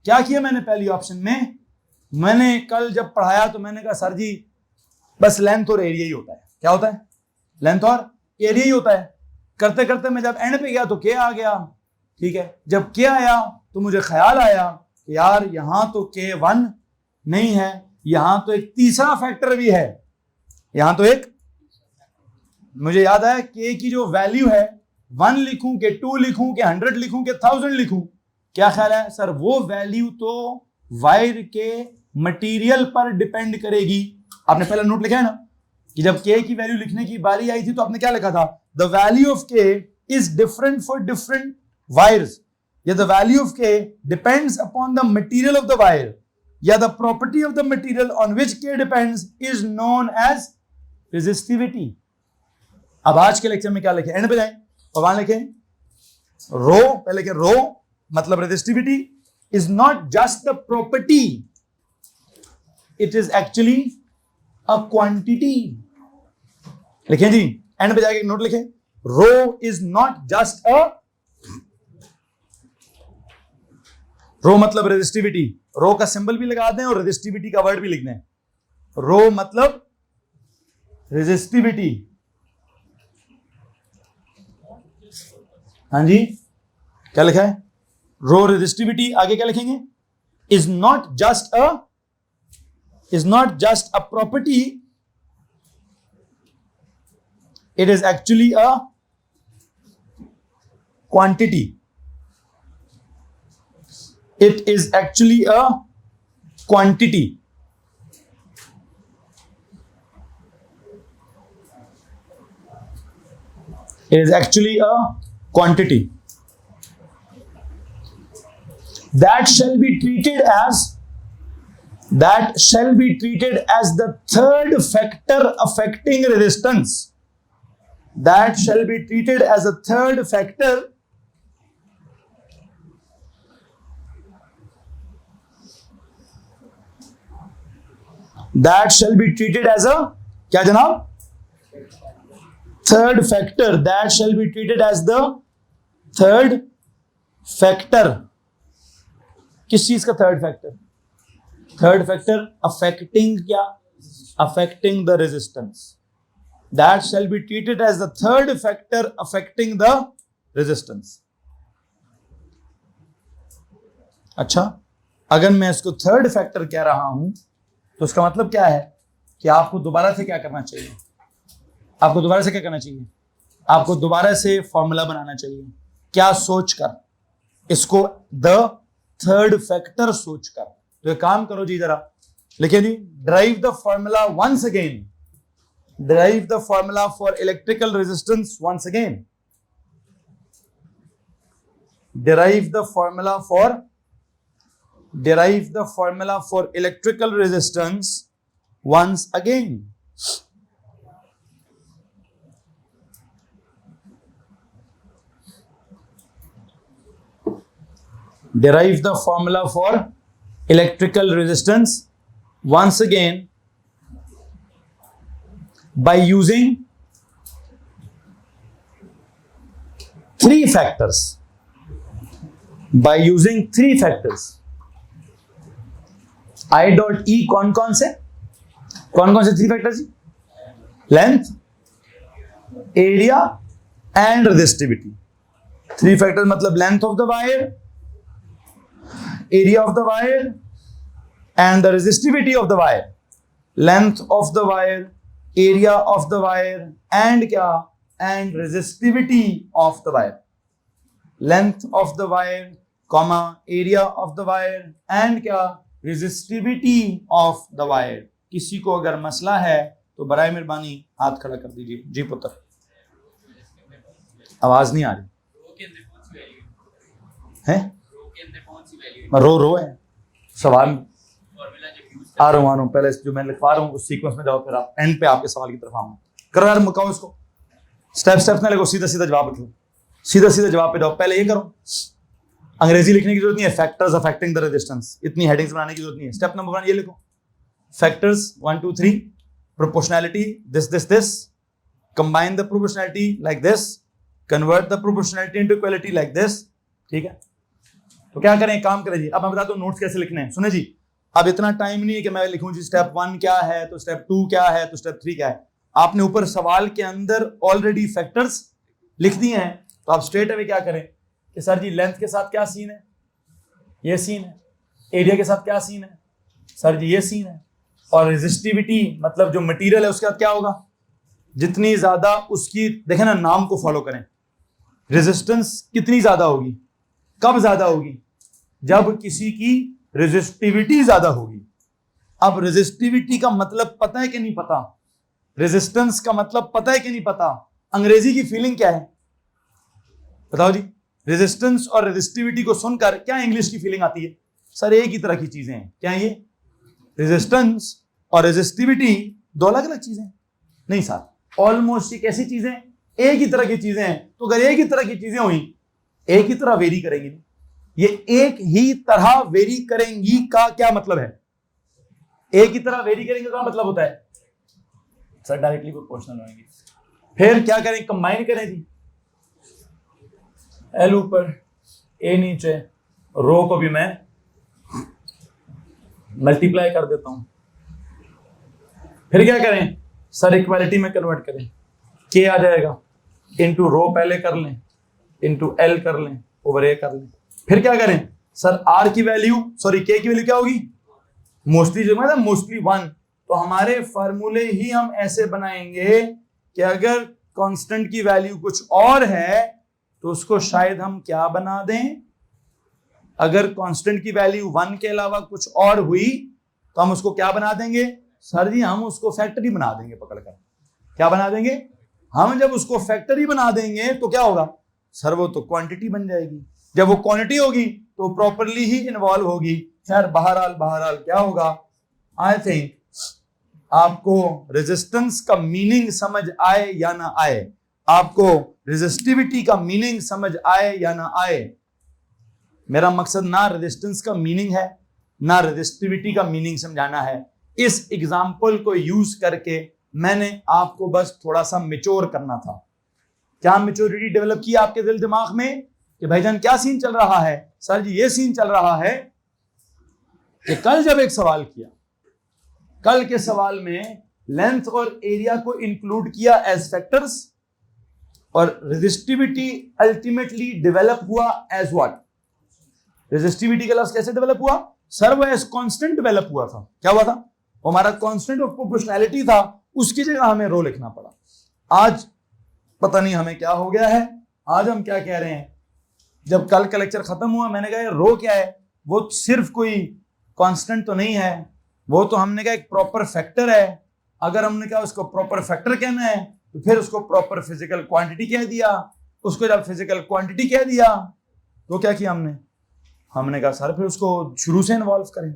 क्या किया मैंने पहली ऑप्शन में? मैंने कल जब पढ़ाया तो मैंने कहा सर जी बस लेंथ और एरिया ही होता है। क्या होता है? लेंथ और एरिया ही होता है। करते करते मैं जब एंड पे गया तो के आ गया। ठीक है, जब के आया तो मुझे ख्याल आया कि यार यहां तो के 1 नहीं है, यहां तो एक तीसरा फैक्टर भी है। यहां तो एक, मुझे याद आया के की जो वैल्यू है 1 लिखूं के 2 लिखूं के 100 लिखूं के 1000 लिखूं, क्या ख्याल है सर? वो वैल्यू तो वायर के मटेरियल पर डिपेंड करेगी। आपने पहला नोट लिखा है ना कि जब के की वैल्यू लिखने की बारी आई थी तो आपने क्या लिखा था? The value of K is different for different wires, या the value of K depends upon the material of the wire, या the property of the material on which K depends is known as resistivity. अब आज के lecture में क्या लिखे? And पे जाएं और वहां लिखें रो, पहले लिखें रो मतलब resistivity is not just the property, it is actually a quantity. लिखें जी, एंड पे जाके नोट लिखें, रो इज नॉट जस्ट अ, रो मतलब रेजिस्टिविटी, रो का सिंबल भी लगा दें और रेजिस्टिविटी का वर्ड भी लिख दें। रो मतलब रेजिस्टिविटी। हाँ जी, क्या लिखा है? रो रेजिस्टिविटी। आगे क्या लिखेंगे? Is not just a property, it is actually a quantity. It is actually a quantity. It is actually a quantity that shall be treated as the third factor affecting resistance. That shall be treated as a third factor that shall be treated as a, क्या जनाब? third factor, that shall be treated as the third factor. किस चीज का third factor? Third factor affecting क्या? Affecting the resistance. That shall be treated as the third factor affecting the resistance. अच्छा, अगर मैं इसको थर्ड फैक्टर कह रहा हूं तो उसका मतलब क्या है कि आपको दोबारा से क्या करना चाहिए? आपको दोबारा से क्या करना चाहिए? आपको दोबारा से फॉर्मूला बनाना चाहिए। क्या सोचकर? इसको द थर्ड फैक्टर सोचकर। तो एक काम करो जी, जरा लिखिए जी, derive the formula once again. Derive the formula for electrical resistance once again. Derive the formula for electrical resistance once again. Derive the formula for electrical resistance once again by using 3 factors, by using 3 factors, I dot E कौन कौन से 3 factors? Length, area and resistivity. 3 factors मतलब length of the wire, area of the wire and the resistivity of the wire. Length of the wire, area of the wire and क्या, and resistivity of the wire. Length of the wire comma area of the wire and क्या, resistivity of the wire. किसी को अगर मसला है तो बराए मेहरबानी हाथ खड़ा कर दीजिए। जी पुत्र, आवाज नहीं आ रही है? रो है सवाल आ रहा हूँ पहले जो मैं लिखवा रहा हूँ उस सीक्वेंस में जाओ, फिर आप एंड पे आपके सवाल की तरफ आऊंगा। करो यार, मुकाओ इसको, स्टेप ना लिखो, सीधा जवाब लिखो, सीधा जवाब पे जाओ। पहले ये करो, अंग्रेजी लिखने की जरूरत नहीं है। फैक्टर्स अफेक्टिंग द रेजिस्टेंस, इतनी हेडिंग्स बनाने की जरूरत नहीं है। स्टेप नंबर 1 ये लिखो, factors 1 2 3, proportionality this, combine the proportionality like this, convert the proportionality into equality like this. ठीक है, तो क्या करें, काम करें जी। अब मैं बताता हूँ नोट्स कैसे लिखने हैं। सुने जी, अब इतना टाइम नहीं है कि मैं लिखूं जी स्टेप 1 क्या है, तो स्टेप 2 क्या है, तो स्टेप 3 क्या है। आपने ऊपर सवाल के अंदर ऑलरेडी फैक्टर्स लिख दिए हैं, तो आप स्ट्रेट अवे क्या करें कि सर जी लेंथ के साथ क्या सीन है, ये सीन है। एरिया के साथ क्या सीन है, सर जी ये सीन है। और रेजिस्टिविटी मतलब जो मटेरियल है उसके साथ क्या होगा, जितनी ज्यादा उसकी, देखें ना, नाम को फॉलो करें। रेजिस्टेंस कितनी ज्यादा होगी, कब ज्यादा होगी, जब किसी की रेजिस्टिविटी ज्यादा होगी। अब रेजिस्टिविटी का मतलब पता है कि नहीं पता, रेजिस्टेंस का मतलब पता है कि नहीं पता, अंग्रेजी की फीलिंग क्या है बताओ जी। रेजिस्टेंस और रेजिस्टिविटी को सुनकर क्या इंग्लिश की फीलिंग आती है, सर एक ही तरह की चीजें हैं। क्या ये रेजिस्टेंस और रेजिस्टिविटी दो अलग अलग चीजें? नहीं सर, ऑलमोस्ट एक ऐसी चीजें, एक ही तरह की चीजें हैं। तो अगर एक ही तरह की चीजें हुई, एक ही तरह वेरी करेंगी, ये एक ही तरह वेरी करेंगी का क्या मतलब है? एक ही तरह वेरी करेंगे का मतलब होता है सर डायरेक्टली प्रोपोर्शनल होंगे। फिर क्या करें, कंबाइन करें जी। एल ऊपर ए नीचे, रो को भी मैं मल्टीप्लाई कर देता हूं। फिर क्या करें सर, इक्वालिटी में कन्वर्ट करें। के आ जाएगा इनटू रो पहले कर लें, इनटू एल कर लें, ओवर ए कर लें। फिर क्या करें सर, आर की वैल्यू, सॉरी के की वैल्यू क्या होगी, मोस्टली जो मतलब मोस्टली 1। तो हमारे फार्मूले ही हम ऐसे बनाएंगे कि अगर कांस्टेंट की वैल्यू कुछ और है तो उसको शायद हम क्या बना दें, अगर कांस्टेंट की वैल्यू 1 के अलावा कुछ और हुई तो हम उसको क्या बना देंगे सर जी, हम उसको फैक्टरी बना देंगे पकड़कर। क्या बना देंगे हम? जब उसको फैक्टरी बना देंगे तो क्या होगा सर, वो तो क्वांटिटी बन जाएगी। जब वो क्वांटिटी होगी तो प्रॉपरली ही इन्वॉल्व होगी। खैर बहरहाल क्या होगा, आई थिंक आपको रेजिस्टेंस का मीनिंग समझ आए या ना आए, आपको रेजिस्टिविटी का मीनिंग समझ आए या ना आए, मेरा मकसद ना रेजिस्टेंस का मीनिंग है ना रेजिस्टिविटी का मीनिंग समझाना है। इस एग्जाम्पल को यूज करके मैंने आपको बस थोड़ा सा मैच्योर करना था। क्या मैच्योरिटी डेवलप की आपके दिल दिमाग में कि भाईजान क्या सीन चल रहा है? सर जी ये सीन चल रहा है कि कल जब एक सवाल किया, कल के सवाल में लेंथ और एरिया को इंक्लूड किया एज फैक्टर्स और रेजिस्टिविटी अल्टीमेटली डेवलप हुआ एज व्हाट? रेजिस्टिविटी का लफ्ज कैसे डेवलप हुआ सर? वो एज कांस्टेंट डेवलप हुआ था। क्या हुआ था? वो हमारा कांस्टेंट ऑफ प्रोपोर्शनैलिटी था, उसकी जगह हमें रो लिखना पड़ा। आज पता नहीं हमें क्या हो गया है, आज हम क्या कह रहे हैं। जब कल का लेक्चर खत्म हुआ मैंने कहा रो क्या है, वो सिर्फ कोई कांस्टेंट तो नहीं है, वो तो हमने कहा एक प्रॉपर फैक्टर है। अगर हमने कहा उसको प्रॉपर फैक्टर कहना है तो फिर उसको प्रॉपर फिजिकल क्वांटिटी कह दिया। उसको जब फिजिकल क्वांटिटी कह दिया तो क्या किया हमने कहा सर फिर उसको शुरू से इन्वॉल्व करें।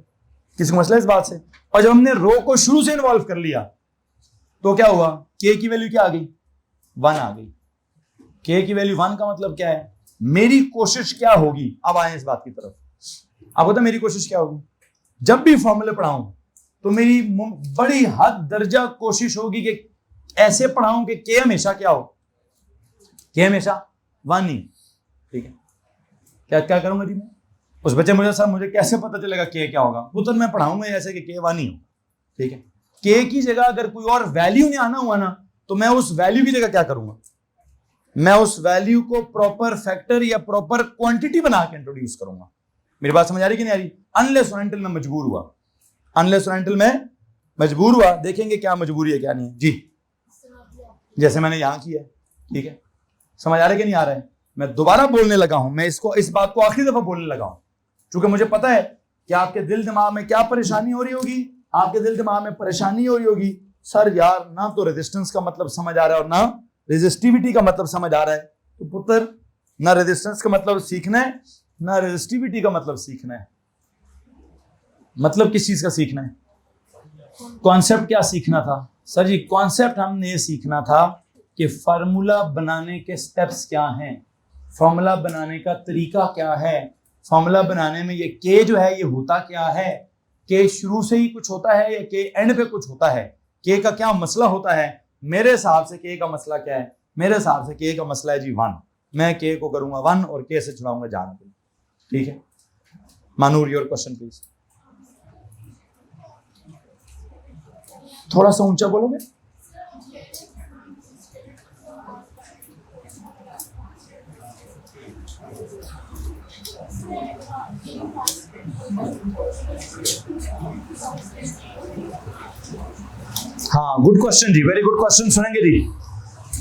किसी को मसला इस बात से? और जब हमने रो को शुरू से इन्वॉल्व कर लिया तो क्या हुआ, के की वैल्यू क्या आ गई? 1 आ गई। के की वैल्यू 1 का मतलब क्या है, मेरी कोशिश क्या होगी? अब आए इस बात की तरफ। अब होता मेरी कोशिश क्या होगी, जब भी फॉर्मूले पढ़ाऊं तो मेरी बड़ी हद दर्जा कोशिश होगी कि ऐसे पढ़ाऊं कि के हमेशा क्या हो, के हमेशा 1 ही। ठीक है, क्या क्या करूंगा जी मैं? उस बच्चे मुझे सर मुझे कैसे पता चलेगा के क्या होगा? वो तो मैं पढ़ाऊंगा ऐसे कि के वन ही हो, ठीक है। के की जगह अगर कोई और वैल्यू नहीं आना हुआ ना, तो मैं उस वैल्यू की जगह क्या करूंगा? मैं उस वैल्यू को प्रॉपर फैक्टर या प्रॉपर क्वांटिटी बना के इंट्रोड्यूस करूंगा। मेरी बात समझ आ रही कि नहीं आ रही? अनलेस और अनटिल मैं मजबूर हुआ, अनलेस और अनटिल मैं मजबूर हुआ, देखेंगे क्या मजबूरी है क्या नहीं है जी। जैसे मैंने यहां किया है, ठीक है, समझ आ रहा है कि नहीं आ रहा है? मैं दोबारा बोलने लगा हूं, मैं इस बात को आखिरी दफा बोलने लगा हूं, क्योंकि मुझे पता है कि आपके दिल दिमाग में क्या परेशानी हो रही होगी। आपके दिल दिमाग में परेशानी हो रही होगी, सर यार ना तो रेजिस्टेंस का मतलब समझ आ रहा है और ना रेजिस्टिविटी का मतलब समझ आ रहा है। तो पुत्र, ना रेजिस्टेंस का मतलब सीखना है, ना रेजिस्टिविटी का मतलब सीखना है। मतलब किस चीज का सीखना है? कॉन्सेप्ट क्या सीखना था? सर जी कॉन्सेप्ट हमने ये सीखना था कि फार्मूला बनाने के स्टेप्स क्या हैं, फार्मूला बनाने का तरीका क्या है, फार्मूला बनाने में ये के जो है ये होता क्या है, के शुरू से ही कुछ होता है या के एंड पे कुछ होता है, के का क्या मसला होता है। मेरे हिसाब से के का मसला क्या है? मेरे हिसाब से के का मसला है जी 1। मैं के को करूंगा 1 और के से छुड़ाऊंगा जान को, ठीक है। Manur your question please. थोड़ा सा ऊंचा बोलोगे? हाँ गुड क्वेश्चन जी, वेरी गुड क्वेश्चन। सुनेंगे जी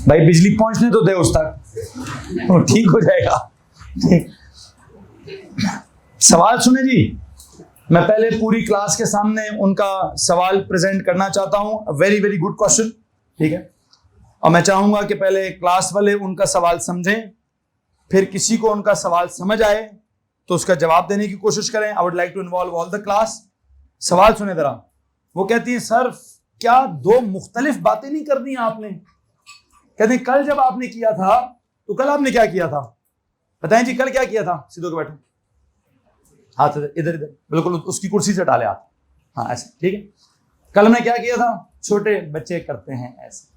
भाई, बिजली पहुंचने तो दे उस तक, तो ठीक हो जाएगा। सवाल सुने जी। मैं पहले पूरी क्लास के सामने उनका सवाल प्रेजेंट करना चाहता हूं। वेरी वेरी गुड क्वेश्चन, ठीक है। और मैं चाहूंगा कि पहले क्लास वाले उनका सवाल समझें, फिर किसी को उनका सवाल समझ आए तो उसका जवाब देने की कोशिश करें। I would like to involve all the class. सवाल सुने जरा। वो कहती है सर क्या 2 मुख्तलिफ बातें नहीं करनी आपने? कहते हैं कल जब आपने किया था तो कल आपने क्या किया था? बताएं जी, कल क्या किया था? सीधो के बैठो, हाथ इधर इधर, बिल्कुल उसकी कुर्सी से डाले हाथ, हाँ ऐसे, ठीक है। कल हमने क्या किया था? छोटे बच्चे करते हैं ऐसे,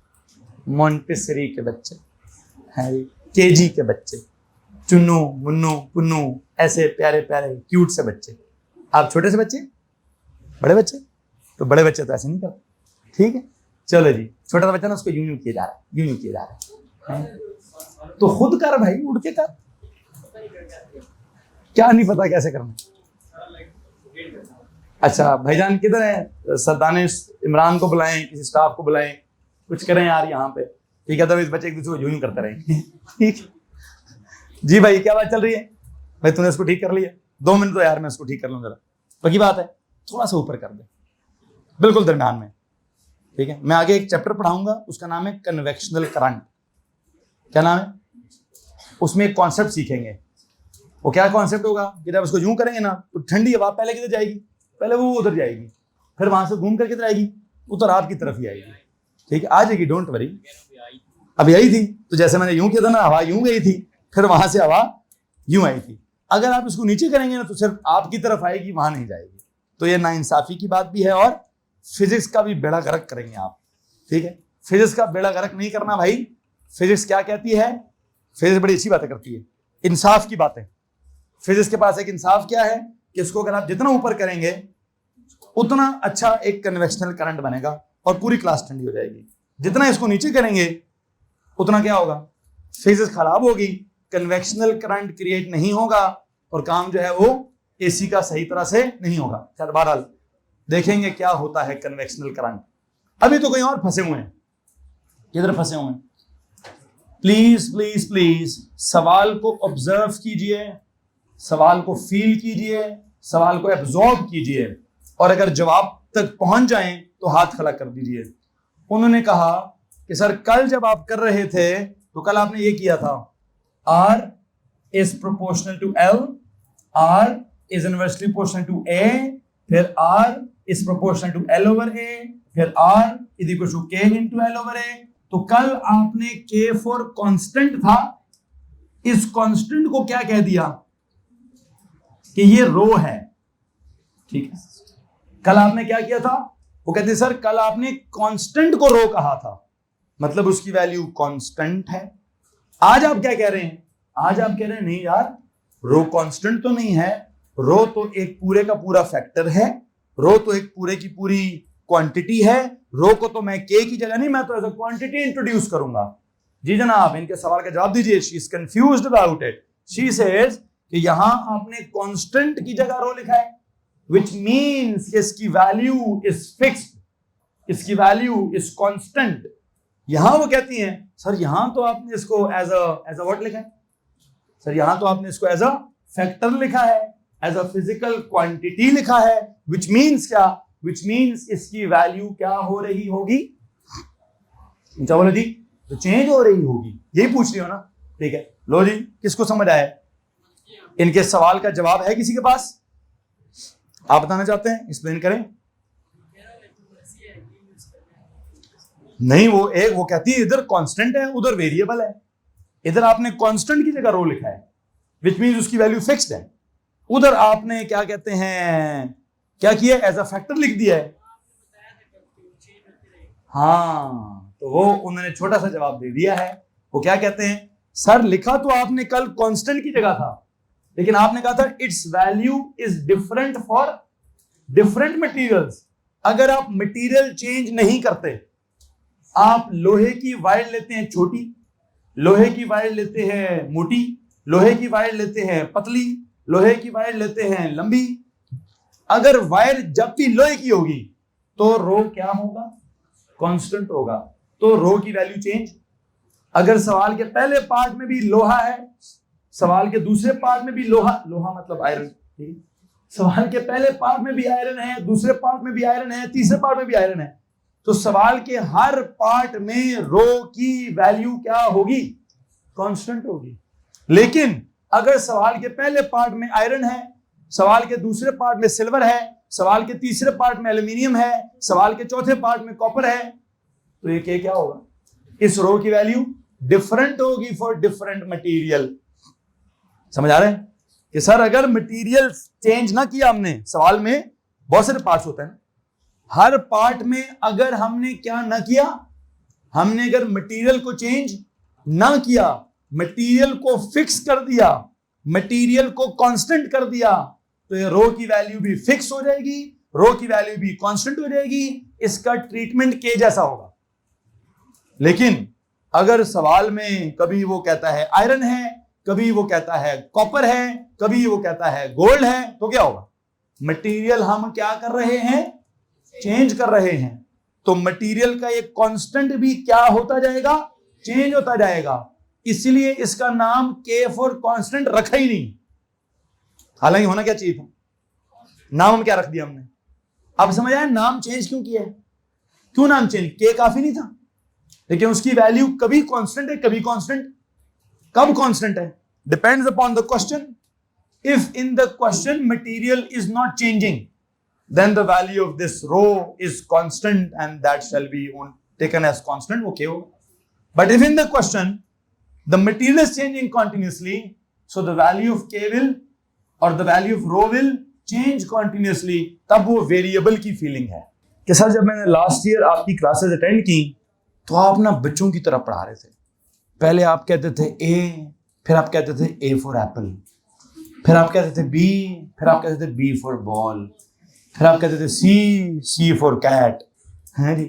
मोंटेसरी के बच्चे हैं, केजी के बच्चे, चुन्नू मुन्नू पुन्नू, ऐसे प्यारे प्यारे क्यूट से बच्चे। आप छोटे से बच्चे, बड़े बच्चे, तो बड़े बच्चे तो ऐसे नहीं करते, ठीक है। चलो जी, छोटा सा बच्चा ना उसको यूं यूं किया जा रहा है, यूं यूं किया जा रहा है, तो खुद कर भाई, उड़ के कर। क्या नहीं पता कैसे करना? अच्छा भाईजान किधर है? सरदानिश इमरान को बुलाएं, किसी स्टाफ को बुलाएं, कुछ करें यार यहाँ पे, ठीक है। तो इस बच्चे एक दूसरे को यूं यूं करते रहेंगे, ठीक जी। भाई क्या बात चल रही है? भाई तूने इसको ठीक कर लिया? 2 मिनट तो यार मैं इसको ठीक कर लूँ जरा। पक्की बात है, थोड़ा सा ऊपर कर दे, बिल्कुल दरम्यान में, ठीक है। मैं आगे एक चैप्टर पढ़ाऊंगा, उसका नाम है कन्वेक्शनल करंट। क्या नाम है? उसमें एक कॉन्सेप्ट सीखेंगे। वो क्या कॉन्सेप्ट होगा कि जब उसको यूं करेंगे ना तो ठंडी हवा पहले किधर जाएगी? पहले वो उधर जाएगी, फिर वहां से घूम कर किधर आएगी? उधर आपकी तरफ ही आएगी, ठीक है। आ जाएगी, डोंट वरी। अभी आई थी तो जैसे मैंने यूं किया था ना, हवा यूं गई थी, फिर वहां से हवा यूं आई थी। अगर आप इसको नीचे करेंगे ना तो सिर्फ आपकी तरफ आएगी, वहां नहीं जाएगी। तो ये नाइंसाफी की बात भी है और फिजिक्स का भी बेड़ा गर्क करेंगे आप, ठीक है। फिजिक्स का बेड़ा गर्क नहीं करना भाई। फिजिक्स क्या कहती है? फिजिक्स बड़ी अच्छी बातें करती है, इंसाफ की बातें। फिजिक्स के पास एक इंसाफ क्या है कि इसको अगर आप जितना ऊपर करेंगे उतना अच्छा एक कन्वेक्शनल करंट बनेगा और पूरी क्लास ठंडी हो जाएगी। जितना इसको नीचे करेंगे उतना क्या होगा? फिजिक्स खराब होगी, कन्वेक्शनल करंट क्रिएट नहीं होगा और काम जो है वो एसी का सही तरह से नहीं होगा। खैर बहरहाल देखेंगे क्या होता है कन्वेक्शनल करंट। अभी तो कहीं और फंसे हुए हैं, किधर फंसे हुए हैं? प्लीज प्लीज प्लीज सवाल को ऑब्जर्व कीजिए, सवाल को फील कीजिए, सवाल को एब्जॉर्ब कीजिए और अगर जवाब तक पहुंच जाएं तो हाथ खड़ा कर दीजिए। उन्होंने कहा कि सर कल जब आप कर रहे थे तो कल आपने ये किया था, R is proportional to L, R is inversely proportional to A, फिर R is proportional to L over A, फिर R is equal to K into L over A। तो कल आपने K for constant था, इस constant को क्या कह दिया कि ये रो है, ठीक है। कल आपने क्या किया था? वो कहते सर कल आपने कांस्टेंट को रो कहा था, मतलब उसकी वैल्यू कांस्टेंट है। आज आप क्या कह रहे हैं आज आप कह रहे हैं नहीं यार, रो कांस्टेंट तो नहीं है, रो तो एक पूरे का पूरा फैक्टर है, रो तो एक पूरे की पूरी क्वांटिटी है, रो को तो मैं के की जगह नहीं, मैं तो एज अ क्वांटिटी इंट्रोड्यूस करूंगा। जी जनाब, इनके सवाल का जवाब दीजिए। She is confused about it. She says कि यहां आपने कांस्टेंट की जगह रो लिखा है, व्हिच मींस इसकी वैल्यू इज फिक्स्ड, इसकी वैल्यू इज कांस्टेंट। यहां वो कहती हैं सर यहां तो आपने इसको एज अ व्हाट लिखा है, सर यहां तो आपने इसको एज अ फैक्टर लिखा है, एज अ फिजिकल क्वांटिटी लिखा है, व्हिच मींस क्या, व्हिच मींस इसकी वैल्यू क्या हो रही होगी, क्या बोले जी, तो चेंज हो रही होगी, यही पूछ रही हो ना, ठीक है। लो जी, किसको समझ आया? इनके सवाल का जवाब है किसी के पास? आप बताना चाहते हैं, एक्सप्लेन करें। नहीं, वो कहती है इधर कांस्टेंट है उधर वेरिएबल है, इधर आपने कांस्टेंट की जगह रो लिखा है, विच मींस उसकी वैल्यू फिक्स्ड है, उधर आपने क्या कहते हैं, क्या किया, एज अ फैक्टर लिख दिया है। हाँ, तो वो उन्होंने छोटा सा जवाब दे दिया है। वो क्या कहते हैं, सर लिखा तो आपने कल कांस्टेंट की जगह था, लेकिन आपने कहा था it's value is different for different materials. अगर आप मटेरियल चेंज नहीं करते, आप लोहे की वायर लेते हैं छोटी, लोहे की वायर लेते हैं मोटी, लोहे की वायर लेते हैं पतली, लोहे की वायर लेते हैं लंबी, अगर वायर जब भी लोहे की होगी तो रो क्या होगा, कांस्टेंट होगा, तो रो की वैल्यू चेंज। अगर सवाल के पहले पार्ट में भी लोहा है, सवाल के दूसरे पार्ट में भी लोहा, लोहा मतलब आयरन, ठीक है, सवाल के पहले पार्ट में भी आयरन है, दूसरे पार्ट में भी आयरन है, तीसरे पार्ट में भी आयरन है, तो सवाल के हर पार्ट में रो की वैल्यू क्या होगी, कांस्टेंट होगी। लेकिन अगर सवाल के पहले पार्ट में आयरन है, सवाल के दूसरे पार्ट में सिल्वर है, सवाल के तीसरे पार्ट में एल्यूमिनियम है, सवाल के चौथे पार्ट में कॉपर है, तो ये क्या होगा, इस रो की वैल्यू डिफरेंट होगी फॉर डिफरेंट मटेरियल। समझ आ रहे हैं कि सर अगर मटेरियल चेंज ना किया हमने, सवाल में बहुत सारे पार्ट्स होते हैं, हर पार्ट में अगर हमने क्या ना किया, हमने अगर मटेरियल को चेंज ना किया, मटेरियल को फिक्स कर दिया, मटेरियल को कांस्टेंट कर दिया, तो ये रो की वैल्यू भी फिक्स हो जाएगी, रो की वैल्यू भी कांस्टेंट हो जाएगी, इसका ट्रीटमेंट के जैसा होगा। लेकिन अगर सवाल में कभी वो कहता है आयरन है, कभी वो कहता है कॉपर है, कभी वो कहता है गोल्ड है, तो क्या होगा, मटेरियल हम क्या कर रहे हैं, चेंज कर रहे हैं, तो मटेरियल का एक कांस्टेंट भी क्या होता जाएगा, चेंज होता जाएगा। इसलिए इसका नाम के फॉर कांस्टेंट रखा ही नहीं, हालांकि होना क्या चाहिए था, नाम हम क्या रख दिया हमने। अब समझ आया नाम चेंज क्यों किया है, क्यों नाम चेंज, के काफी नहीं था, लेकिन उसकी वैल्यू कभी कांस्टेंट है कभी कांस्टेंट, कब कांस्टेंट है, depends upon the question. If in the question material is not changing, then the value of this row is constant and that shall be taken as constant, okay hoga. But if in the question the material is changing continuously, so the value of k will or the value of rho will change continuously, तब वो variable की feeling है कि sir जब मैंने last year आपकी classes attend की तो आप ना बच्चों की तरह पढ़ा रहे थे, पहले आप कहते थे A, फिर आप कहते थे A for apple, फिर आप कहते थे B, फिर आप कहते थे B for ball, फिर आप कहते थे सी फॉर कैट, है जी।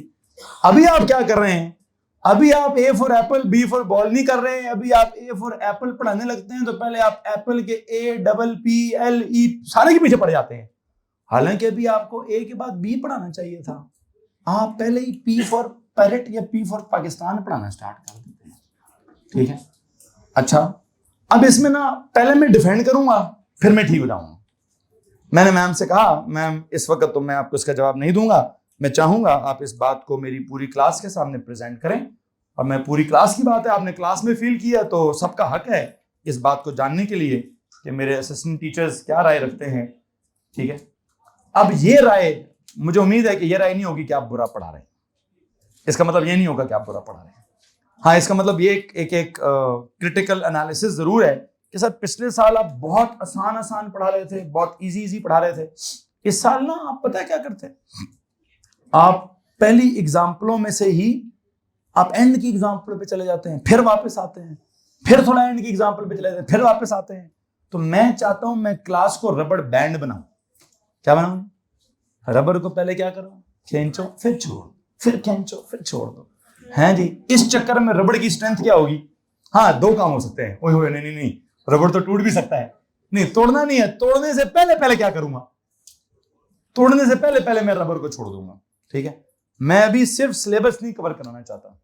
अभी आप क्या कर रहे हैं, अभी आप A for apple B for ball नहीं कर रहे हैं, अभी आप ए फॉर एप्पल पढ़ाने लगते हैं तो पहले आप एप्पल के A double P L E सारे के पीछे पड़ जाते हैं, हालांकि अभी आपको ए के बाद बी पढ़ाना चाहिए था, आप पहले ही पी फॉर पैरेट या पी फॉर पाकिस्तान पढ़ाना स्टार्ट कर देते हैं, ठीक है। अच्छा, अब इसमें ना पहले मैं डिफेंड करूंगा फिर मैं ठीक हो जाऊंगा। मैंने मैम से कहा मैम इस वक्त तो मैं आपको इसका जवाब नहीं दूंगा, मैं चाहूंगा आप इस बात को मेरी पूरी क्लास के सामने प्रेजेंट करें, और मैं पूरी क्लास की बात है आपने क्लास में फील किया तो सबका हक है इस बात को जानने के लिए कि मेरे असिस्टेंट टीचर्स क्या राय रखते हैं, ठीक है। अब ये राय, मुझे उम्मीद है कि ये राय नहीं होगी कि आप बुरा पढ़ा रहे हैं, इसका मतलब ये नहीं होगा कि आप बुरा पढ़ा रहे हैं, हाँ इसका मतलब ये एक क्रिटिकल एनालिसिस जरूर है कि सर पिछले साल आप बहुत आसान पढ़ा रहे थे, बहुत इजी पढ़ा रहे थे, इस साल ना आप पता है क्या करते हैं, आप पहली एग्जाम्पलों में से ही आप एंड की एग्जाम्पल पे चले जाते हैं, फिर वापस आते हैं, फिर थोड़ा एंड की एग्जांपल पे चले जाते हैं, फिर वापस आते हैं। तो मैं चाहता हूं मैं क्लास को रबड़ बैंड बनाऊं। क्या बनाऊं? रबर को पहले क्या करो, खींचो फिर छोड़ो, फिर खींचो फिर छोड़ दो, हैं जी। इस चक्कर में रबड़ की स्ट्रेंथ क्या होगी? हाँ, दो काम हो सकते हैं। ओए होए, नहीं नहीं नहीं, रबड़ तो टूट भी सकता है। नहीं, तोड़ना नहीं है, तोड़ने से पहले पहले क्या करूंगा? तोड़ने से पहले पहले मैं रबर को छोड़ दूंगा। ठीक है, मैं अभी सिर्फ सिलेबस नहीं कवर कराना चाहता,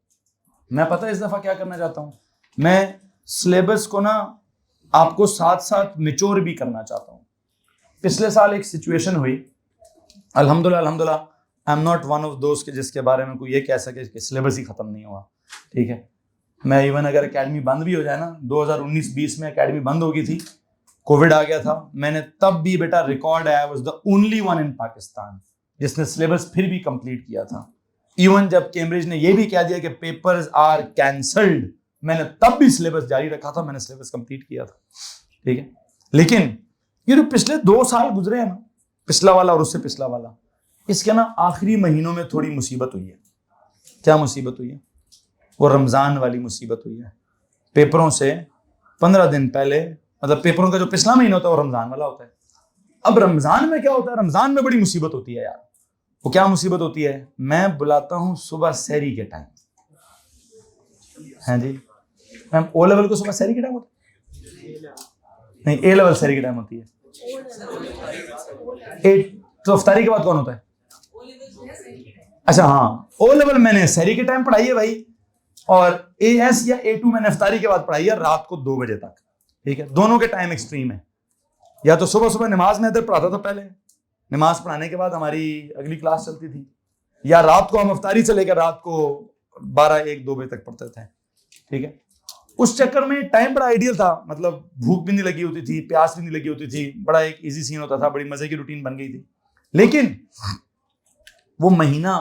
मैं पता है इस दफा क्या करना चाहता हूं, मैं सिलेबस को ना आपको साथ साथ मिच्योर भी करना चाहता हूं। पिछले साल एक सिचुएशन हुई, अल्हम्दुलिल्लाह I am not one of दोस्त के जिसके बारे में कोई ये कह सके कि सिलेबस ही खत्म नहीं हुआ। ठीक है, मैं इवन अगर एकेडमी बंद भी हो जाए ना, 2019-20 में एकेडमी बंद हो गई थी, कोविड आ गया था, मैंने तब भी बेटा रिकॉर्ड है, I was the only one in Pakistan जिसने सिलेबस फिर भी कंप्लीट किया था। इवन जब कैम्ब्रिज ने यह भी कह दिया कि पेपर्स आर कैंसल्ड, मैंने तब भी सिलेबस जारी रखा था, मैंने सिलेबस कंप्लीट किया था। ठीक है, लेकिन ये जो पिछले 2 साल गुजरे हैं ना, पिछला वाला और उससे पिछला वाला, इसके ना आखिरी महीनों में थोड़ी मुसीबत हुई है। क्या मुसीबत हुई है? वो रमजान वाली मुसीबत हुई है। पेपरों से 15 दिन पहले, मतलब पेपरों का जो पिछला महीना होता है वो रमजान वाला होता है। अब रमजान में क्या होता है? रमजान में बड़ी मुसीबत होती है यार। वो क्या मुसीबत होती है? मैं बुलाता हूं सुबह सहरी के टाइम। हैं जी मैम, ओ लेवल को सुबह सहरी के टाइम होता है? नहीं, ए लेवल सहरी के टाइम होती है। तो अफ्तारी के बाद कौन होता है? अच्छा हाँ, ओ लेवल मैंने सहरी के टाइम पढ़ाई है भाई, और एएस या A2 मैंने अफ्तारी के बाद पढ़ाई है रात को 2 बजे तक। ठीक है, दोनों के टाइम एक्सट्रीम है। या तो सुबह सुबह नमाज में इधर पढ़ाता था, पहले नमाज पढ़ाने के बाद हमारी अगली क्लास चलती थी, या रात को हम अफ्तारी से लेकर रात को 12-1-2 बजे तक पढ़ते थे। ठीक है, उस चक्कर में टाइम बड़ा आइडियल था, मतलब भूख भी नहीं लगी होती थी, प्यास भी नहीं लगी होती थी, बड़ा एक इजी सीन होता था, बड़ी मजे की रूटीन बन गई थी। लेकिन वो महीना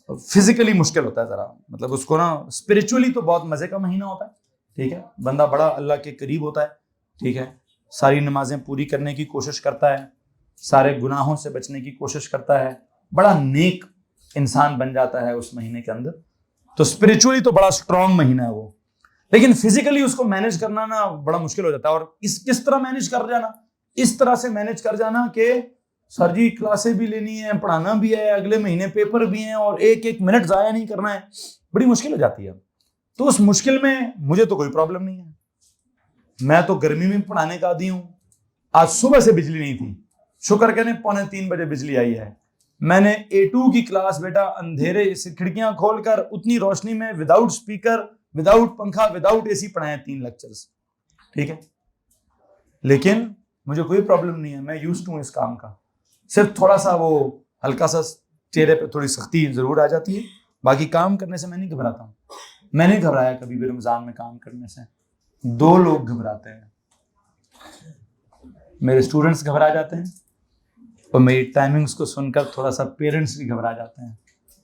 फिजिकली मुश्किल होता है जरा, मतलब उसको ना स्पिरिचुअली तो बहुत मजे का महीना होता है। ठीक है, बंदा बड़ा अल्लाह के करीब होता है। ठीक है, सारी नमाजें पूरी करने की कोशिश करता है, सारे गुनाहों से बचने की कोशिश करता है, बड़ा नेक इंसान बन जाता है उस महीने के अंदर। तो स्पिरिचुअली तो बड़ा स्ट्रांग महीना है वो, लेकिन फिजिकली उसको मैनेज करना ना बड़ा मुश्किल हो जाता है। और किस तरह मैनेज कर जाना? इस तरह से मैनेज कर जाना कि सर जी क्लासें भी लेनी है, पढ़ाना भी है, अगले महीने पेपर भी हैं, और एक एक मिनट जाया नहीं करना है, बड़ी मुश्किल हो जाती है। तो उस मुश्किल में मुझे तो कोई प्रॉब्लम नहीं है, मैं तो गर्मी में पढ़ाने का आदी हूं। आज सुबह से बिजली नहीं थी, शुक्र करें 2:45 बजे बिजली आई है। मैंने A2 की क्लास बेटा अंधेरे से खिड़कियां खोलकर उतनी रोशनी में विदाउट स्पीकर, विदाउट पंखा, विदाउट AC पढ़ाए 3 लेक्चर्स। ठीक है, लेकिन मुझे कोई प्रॉब्लम नहीं है, मैं यूज्ड हूं इस काम का। सिर्फ थोड़ा सा वो हल्का सा चेहरे पे थोड़ी सख्ती जरूर आ जाती है, बाकी काम करने से मैं नहीं घबराता हूँ। मैं नहीं घबराया कभी भी रमजान में काम करने से। 2 लोग घबराते हैं, मेरे स्टूडेंट्स घबरा जाते हैं, और मेरी टाइमिंग्स को सुनकर थोड़ा सा पेरेंट्स भी घबरा जाते हैं।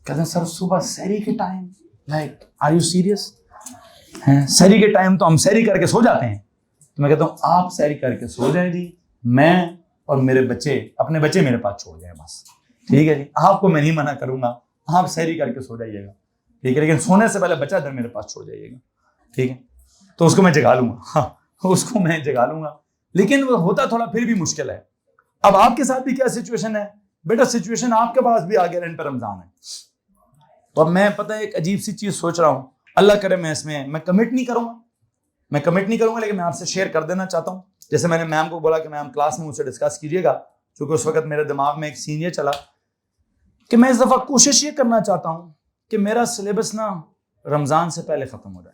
कहते हैं सर सुबह सहरी के time, like are you serious? हैं, सहरी के टाइम तो हम सहरी करके सो जाते हैं। तो मैं कहता हूँ आप सहरी करके सो जाए जी, मैं और मेरे बच्चे, अपने बच्चे मेरे पास छोड़ जाए बस। ठीक है जी, आपको मैं नहीं मना करूंगा, आप सहरी करके सो जाइएगा। ठीक है, लेकिन सोने से पहले बच्चा इधर मेरे पास छोड़ जाइएगा। ठीक है, तो उसको मैं जगा लूंगा, हाँ उसको मैं जगा लूंगा, लेकिन वो होता थोड़ा फिर भी मुश्किल है। अब आपके साथ भी क्या सिचुएशन है बेटा? सिचुएशन आपके पास भी आ गया, इन पर रमजान है। तो अब मैं पता है एक अजीब सी चीज सोच रहा हूँ, अल्लाह करे मैं इसमें मैं कमिट नहीं करूंगा, लेकिन मैं आपसे शेयर कर देना चाहता हूँ। जैसे मैंने मैम को बोला कि मैम क्लास में मुझसे डिस्कस कीजिएगा, क्योंकि उस वक्त मेरे दिमाग में एक सीन ये चला कि मैं इस दफा कोशिश ये करना चाहता हूँ कि मेरा सिलेबस ना रमजान से पहले खत्म हो जाए।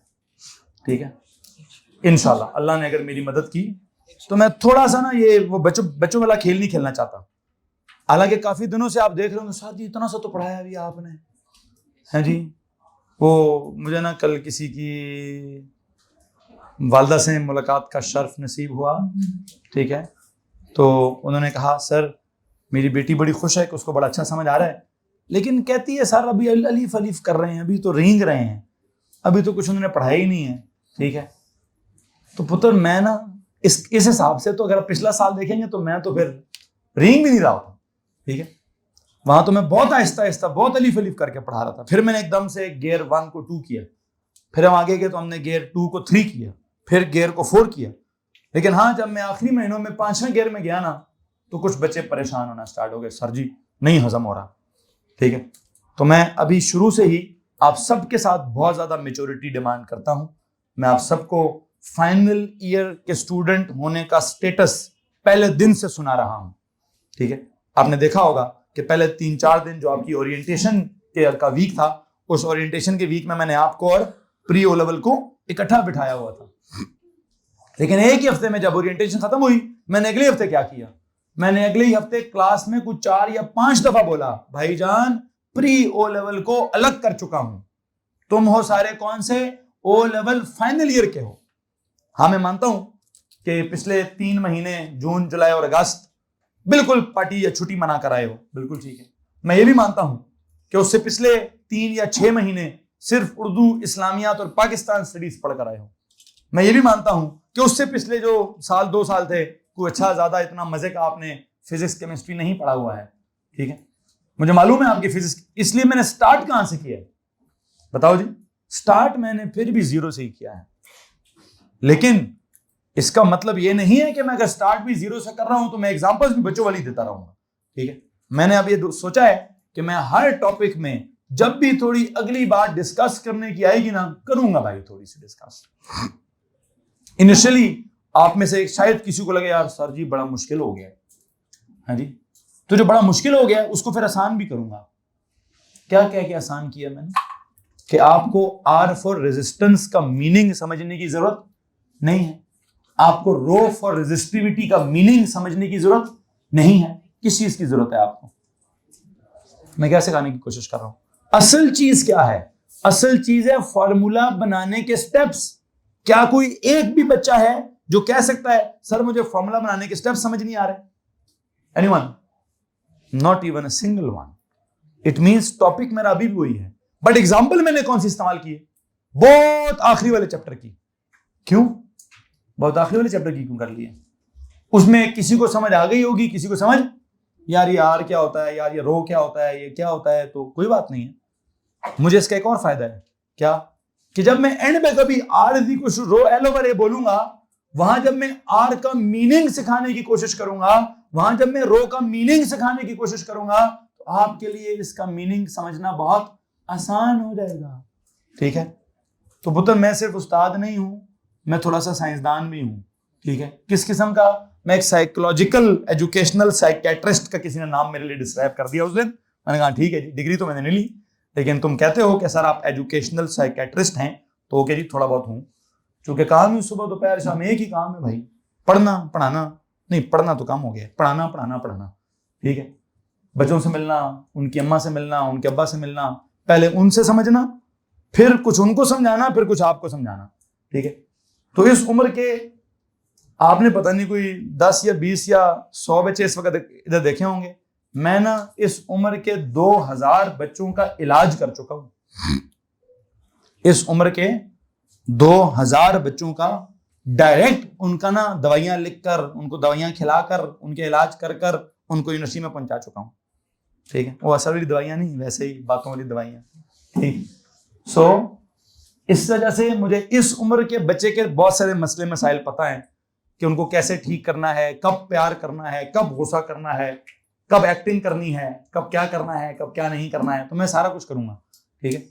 ठीक है, इंशाल्लाह अल्लाह ने अगर मेरी मदद की तो मैं थोड़ा सा ना ये वो बच्चों वाला खेल नहीं खेलना चाहता। हालांकि काफी दिनों से आप देख रहे होंगे साथ जी इतना सा तो पढ़ाया अभी आपने, है जी। वो मुझे ना कल किसी की वालदा से मुलाकात का शर्फ नसीब हुआ। ठीक है, तो उन्होंने कहा सर मेरी बेटी बड़ी खुश है कि उसको बड़ा अच्छा समझ आ रहा है, लेकिन कहती है सर अभी अलीफ अलीफ कर रहे हैं, अभी तो रेंग रहे हैं, अभी तो कुछ उन्होंने पढ़ाया ही नहीं है। ठीक है, तो पुत्र मैं ना इस हिसाब से तो अगर पिछला साल देखेंगे तो मैं तो फिर रेंग भी नहीं रहा था। ठीक है, वहां तो मैं बहुत आहिस्ता आहिस्ता बहुत अलीफ अलीफ करके पढ़ा रहा था। फिर मैंने एकदम से गियर 1 को 2 किया, फिर हम आगे गए तो हमने गियर 2 को 3 किया, फिर गियर को 4 किया। लेकिन हाँ, जब मैं आखिरी महीनों में 5वें गियर में गया ना, तो कुछ बच्चे परेशान होना स्टार्ट हो गए, सर जी नहीं हजम हो रहा। ठीक है, तो मैं अभी शुरू से ही आप सबके साथ बहुत ज्यादा मेच्योरिटी डिमांड करता हूं। मैं आप सबको फाइनल ईयर के स्टूडेंट होने का स्टेटस पहले दिन से सुना रहा हूं। ठीक है, आपने देखा होगा कि पहले 3-4 दिन जो आपकी ओरिएंटेशन का वीक था, उस ओरिएंटेशन के वीक में मैंने आपको और प्री ओ लेवल को इकट्ठा बिठाया हुआ था। लेकिन एक ही हफ्ते में जब ओरिएंटेशन खत्म हुई, मैंने अगले हफ्ते क्या किया, मैंने अगले ही हफ्ते क्लास में कुछ 4 या 5 दफा बोला, भाईजान प्री ओ लेवल को अलग कर चुका हूं, तुम हो सारे कौन से, ओ लेवल फाइनल ईयर के हो। हाँ, मैं मानता हूं कि पिछले 3 महीने जून, जुलाई और अगस्त बिल्कुल पार्टी या छुट्टी मना कर आए हो, बिल्कुल ठीक है। मैं ये भी मानता हूं कि उससे पिछले 3 या 6 महीने सिर्फ उर्दू, इस्लामियात और पाकिस्तान स्टडीज पढ़कर आए हो। मैं ये भी मानता हूं कि उससे पिछले जो 1-2 साल थे, कोई अच्छा ज्यादा इतना मजे का आपने फिजिक्स केमिस्ट्री नहीं पढ़ा हुआ है। ठीक है, मुझे मालूम है आपकी फिजिक्स, इसलिए मैंने स्टार्ट कहां से किया है बताओ जी। स्टार्ट मैंने फिर भी 0 से ही किया है, लेकिन इसका मतलब ये नहीं है कि मैं अगर स्टार्ट भी 0 से कर रहा हूं तो मैं एग्जांपल्स भी बच्चों वाली देता रहूंगा। ठीक है, मैंने अब ये सोचा है कि मैं हर टॉपिक में जब भी थोड़ी अगली बात डिस्कस करने की आएगी ना, करूंगा भाई थोड़ी सी डिस्कस। इनिशियली आप में से शायद किसी को लगे यार सर जी बड़ा मुश्किल हो गया, हाँ जी, तो जो बड़ा मुश्किल हो गया उसको फिर आसान भी करूंगा। क्या क्या क्या आसान किया मैंने, कि आपको R फॉर रेजिस्टेंस का मीनिंग समझने की जरूरत नहीं है, आपको रो फॉर रेजिस्टिविटी का मीनिंग समझने की जरूरत नहीं है। किस चीज की जरूरत है आपको, मैं क्या सिखाने की कोशिश कर रहा हूं। असल चीज क्या है, असल चीज है फॉर्मूला बनाने के स्टेप्स। क्या कोई एक भी बच्चा है जो कह सकता है सर मुझे फॉर्मूला बनाने के स्टेप्स समझ नहीं आ रहे? Anyone? Not even a single one. It means topic मेरा अभी भी वही है, बट एग्जांपल मैंने कौन सी इस्तेमाल की है, बहुत आखिरी वाले चैप्टर की। क्यों बहुत आखिरी वाले चैप्टर की क्यों कर लिए? उसमें किसी को समझ आ गई होगी, किसी को समझ यार ये आर क्या होता है, यार ये रो क्या होता है, ये क्या होता है, तो कोई बात नहीं है। मुझे इसका एक और फायदा है, क्या, कि जब मैं एंड में कभी R is equal to rho L over A बोलूंगा, वहां जब मैं आर का मीनिंग सिखाने की कोशिश करूंगा, वहां जब मैं रो का मीनिंग सिखाने की कोशिश करूंगा, तो आपके लिए इसका मीनिंग समझना बहुत आसान हो जाएगा। ठीक है, तो पुत्र मैं सिर्फ उस्ताद नहीं हूं, मैं थोड़ा सा साइंसदान भी हूं। ठीक है, किस किस्म का, मैं एक साइकोलॉजिकल एजुकेशनल साइकेट्रिस्ट का किसी ने नाम मेरे लिए डिस्क्राइब कर दिया उस दिन। मैंने कहा ठीक है जी, डिग्री तो मैंने नहीं ली, लेकिन तुम कहते हो कि सर आप एजुकेशनल साइकेट्रिस्ट हैं, तो ओके जी थोड़ा बहुत हूं। चूंकि काम ही सुबह दोपहर शाम एक ही काम है भाई, पढ़ना पढ़ाना, नहीं पढ़ना तो काम हो गया, पढ़ाना पढ़ाना पढ़ाना। ठीक है, बच्चों से मिलना, उनकी अम्मा से मिलना, उनके अब्बा से मिलना, पहले उनसे समझना, फिर कुछ उनको समझाना, फिर कुछ आपको समझाना। ठीक है, तो इस उम्र के आपने पता नहीं कोई 10 या 20 या 100 बच्चे इस वक्त इधर देखे होंगे। मैं ना इस उम्र के 2000 बच्चों का इलाज कर चुका हूं। इस उम्र के 2000 बच्चों का डायरेक्ट उनका ना दवाइयां लिखकर, उनको दवाइयां खिलाकर, उनके इलाज कर कर उनको यूनिवर्सिटी में पहुंचा चुका हूं। ठीक है, वो असर वाली दवाइयां नहीं, वैसे ही बातों वाली दवाइयां। ठीक, सो इस वजह से मुझे इस उम्र के बच्चे के बहुत सारे मसले मसाइल पता है कि उनको कैसे ठीक करना है, कब प्यार करना है, कब गुस्सा करना है, कब एक्टिंग करनी है, कब क्या करना है, कब क्या नहीं करना है, तो मैं सारा कुछ करूंगा। ठीक है,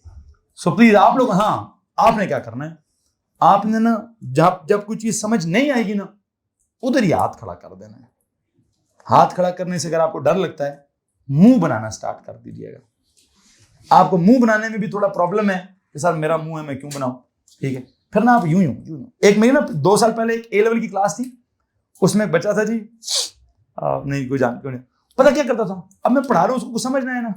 सो प्लीज आप लोग, हाँ आपने क्या करना है, आपने ना जब कोई चीज समझ नहीं आएगी ना, उधर ही हाथ खड़ा कर देना है। हाथ खड़ा करने से अगर आपको डर लगता है, मुंह बनाना स्टार्ट कर दीजिएगा। आपको मुंह बनाने में भी थोड़ा प्रॉब्लम है कि सर मेरा मुंह है मैं क्यों बनाऊं। ठीक है, फिर ना आप यूं एक मेरी ना 2 साल पहले एक ए लेवल की क्लास थी, उसमें एक बच्चा था जी, नहीं कोई जान क्यों नहीं, पता क्या करता था, अब मैं पढ़ा रहा हूं उसको कुछ समझना है ना,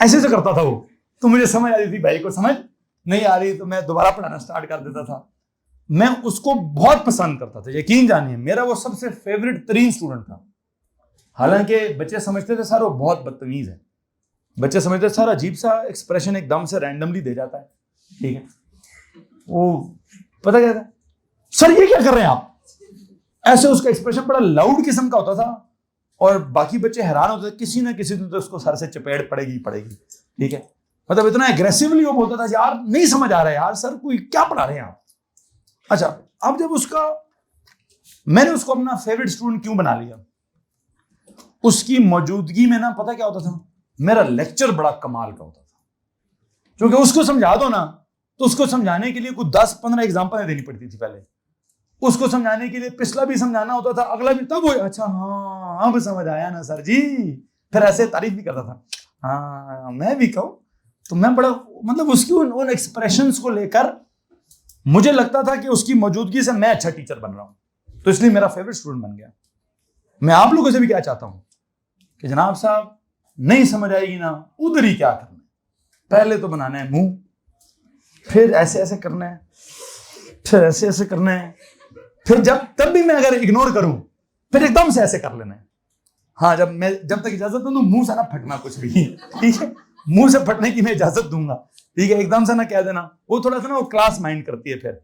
ऐसे से करता था वो, तो मुझे समझ आ रही थी, भाई को समझ नहीं आ रही तो मैं दोबारा पढ़ाना स्टार्ट कर देता था। मैं उसको बहुत पसंद करता था, यकीन जानिए मेरा वो सबसे फेवरेट तरीन स्टूडेंट था। हालांकि बच्चे समझते थे सर वो बहुत बदतमीज है, बच्चे समझते सर अजीब सा एक्सप्रेशन एकदम से रैंडमली दे जाता है। ठीक है, वो पता क्या था, सर ये क्या कर रहे हैं आप, ऐसे उसका एक्सप्रेशन बड़ा लाउड किस्म का होता था, और बाकी बच्चे हैरान होते थे, किसी ना किसी दिन तो उसको सर से चपेट पड़ेगी पड़ेगी। ठीक है, मतलब इतना एग्रेसिवली वो बोलता था यार नहीं समझ आ रहा है यार, सर कोई क्या पढ़ा रहे हैं आप, अच्छा, अब जब मैंने उसको अपना फेवरेट स्टूडेंट क्यों बना लिया, उसकी मौजूदगी में ना पता क्या होता था, मेरा लेक्चर बड़ा कमाल का होता था। क्योंकि उसको समझा दो ना, तो उसको समझाने के लिए कुछ 10-15 एग्जांपल देनी पड़ती थी पहले। उसको समझाने के लिए पिछला भी समझाना होता था, अगला भी, तब वो अच्छा हाँ अब समझ आया ना सर जी, फिर ऐसे तारीफ भी करता था, हाँ मैं भी कहूं। तो मैं बड़ा मतलब उसकी उन एक्सप्रेशंस को लेकर मुझे लगता था कि उसकी मौजूदगी से मैं अच्छा टीचर बन रहा हूं, तो इसलिए मेरा फेवरेट स्टूडेंट बन गया। मैं आप लोगों से भी क्या चाहता हूं कि जनाब साहब नहीं समझ आएगी ना, उधर ही क्या करना है, पहले तो बनाना है मुंह, फिर ऐसे ऐसे करना है, फिर ऐसे ऐसे करना है, फिर तब भी मैं अगर इग्नोर करूं फिर एकदम से ऐसे कर लेना है। हाँ, जब तक इजाजत दूं मुंह से ना फटना कुछ भी, ठीक है, मुंह से फटने की मैं इजाजत दूंगा, ठीक है, एकदम से ना कह देना। वो थोड़ा सा ना वो क्लास माइंड करती है, फिर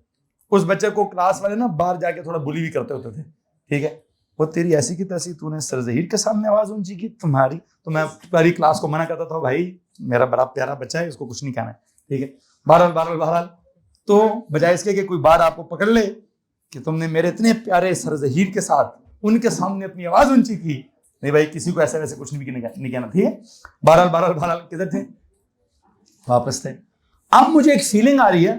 उस बच्चे को क्लास वाले ना बाहर जाके थोड़ा बुली भी करते होते थे, ठीक है, वो तेरी ऐसी की तैसी, तूने सर ज़हीर के सामने आवाज ऊंची की तुम्हारी, तो मैं पूरी क्लास को मना करता था, भाई मेरा बड़ा प्यारा बच्चा है, इसको कुछ नहीं कहना है, ठीक है। बहरहाल तो बजाय इसके कि कोई बार आपको पकड़ ले कि तुमने मेरे इतने प्यारे सर ज़हीर के साथ उनके सामने अपनी आवाज ऊंची की, नहीं भाई किसी को ऐसे वैसे कुछ नहीं कहना, ठीक है। बहरहाल किधर थे, वापस थे। अब मुझे एक फीलिंग आ रही है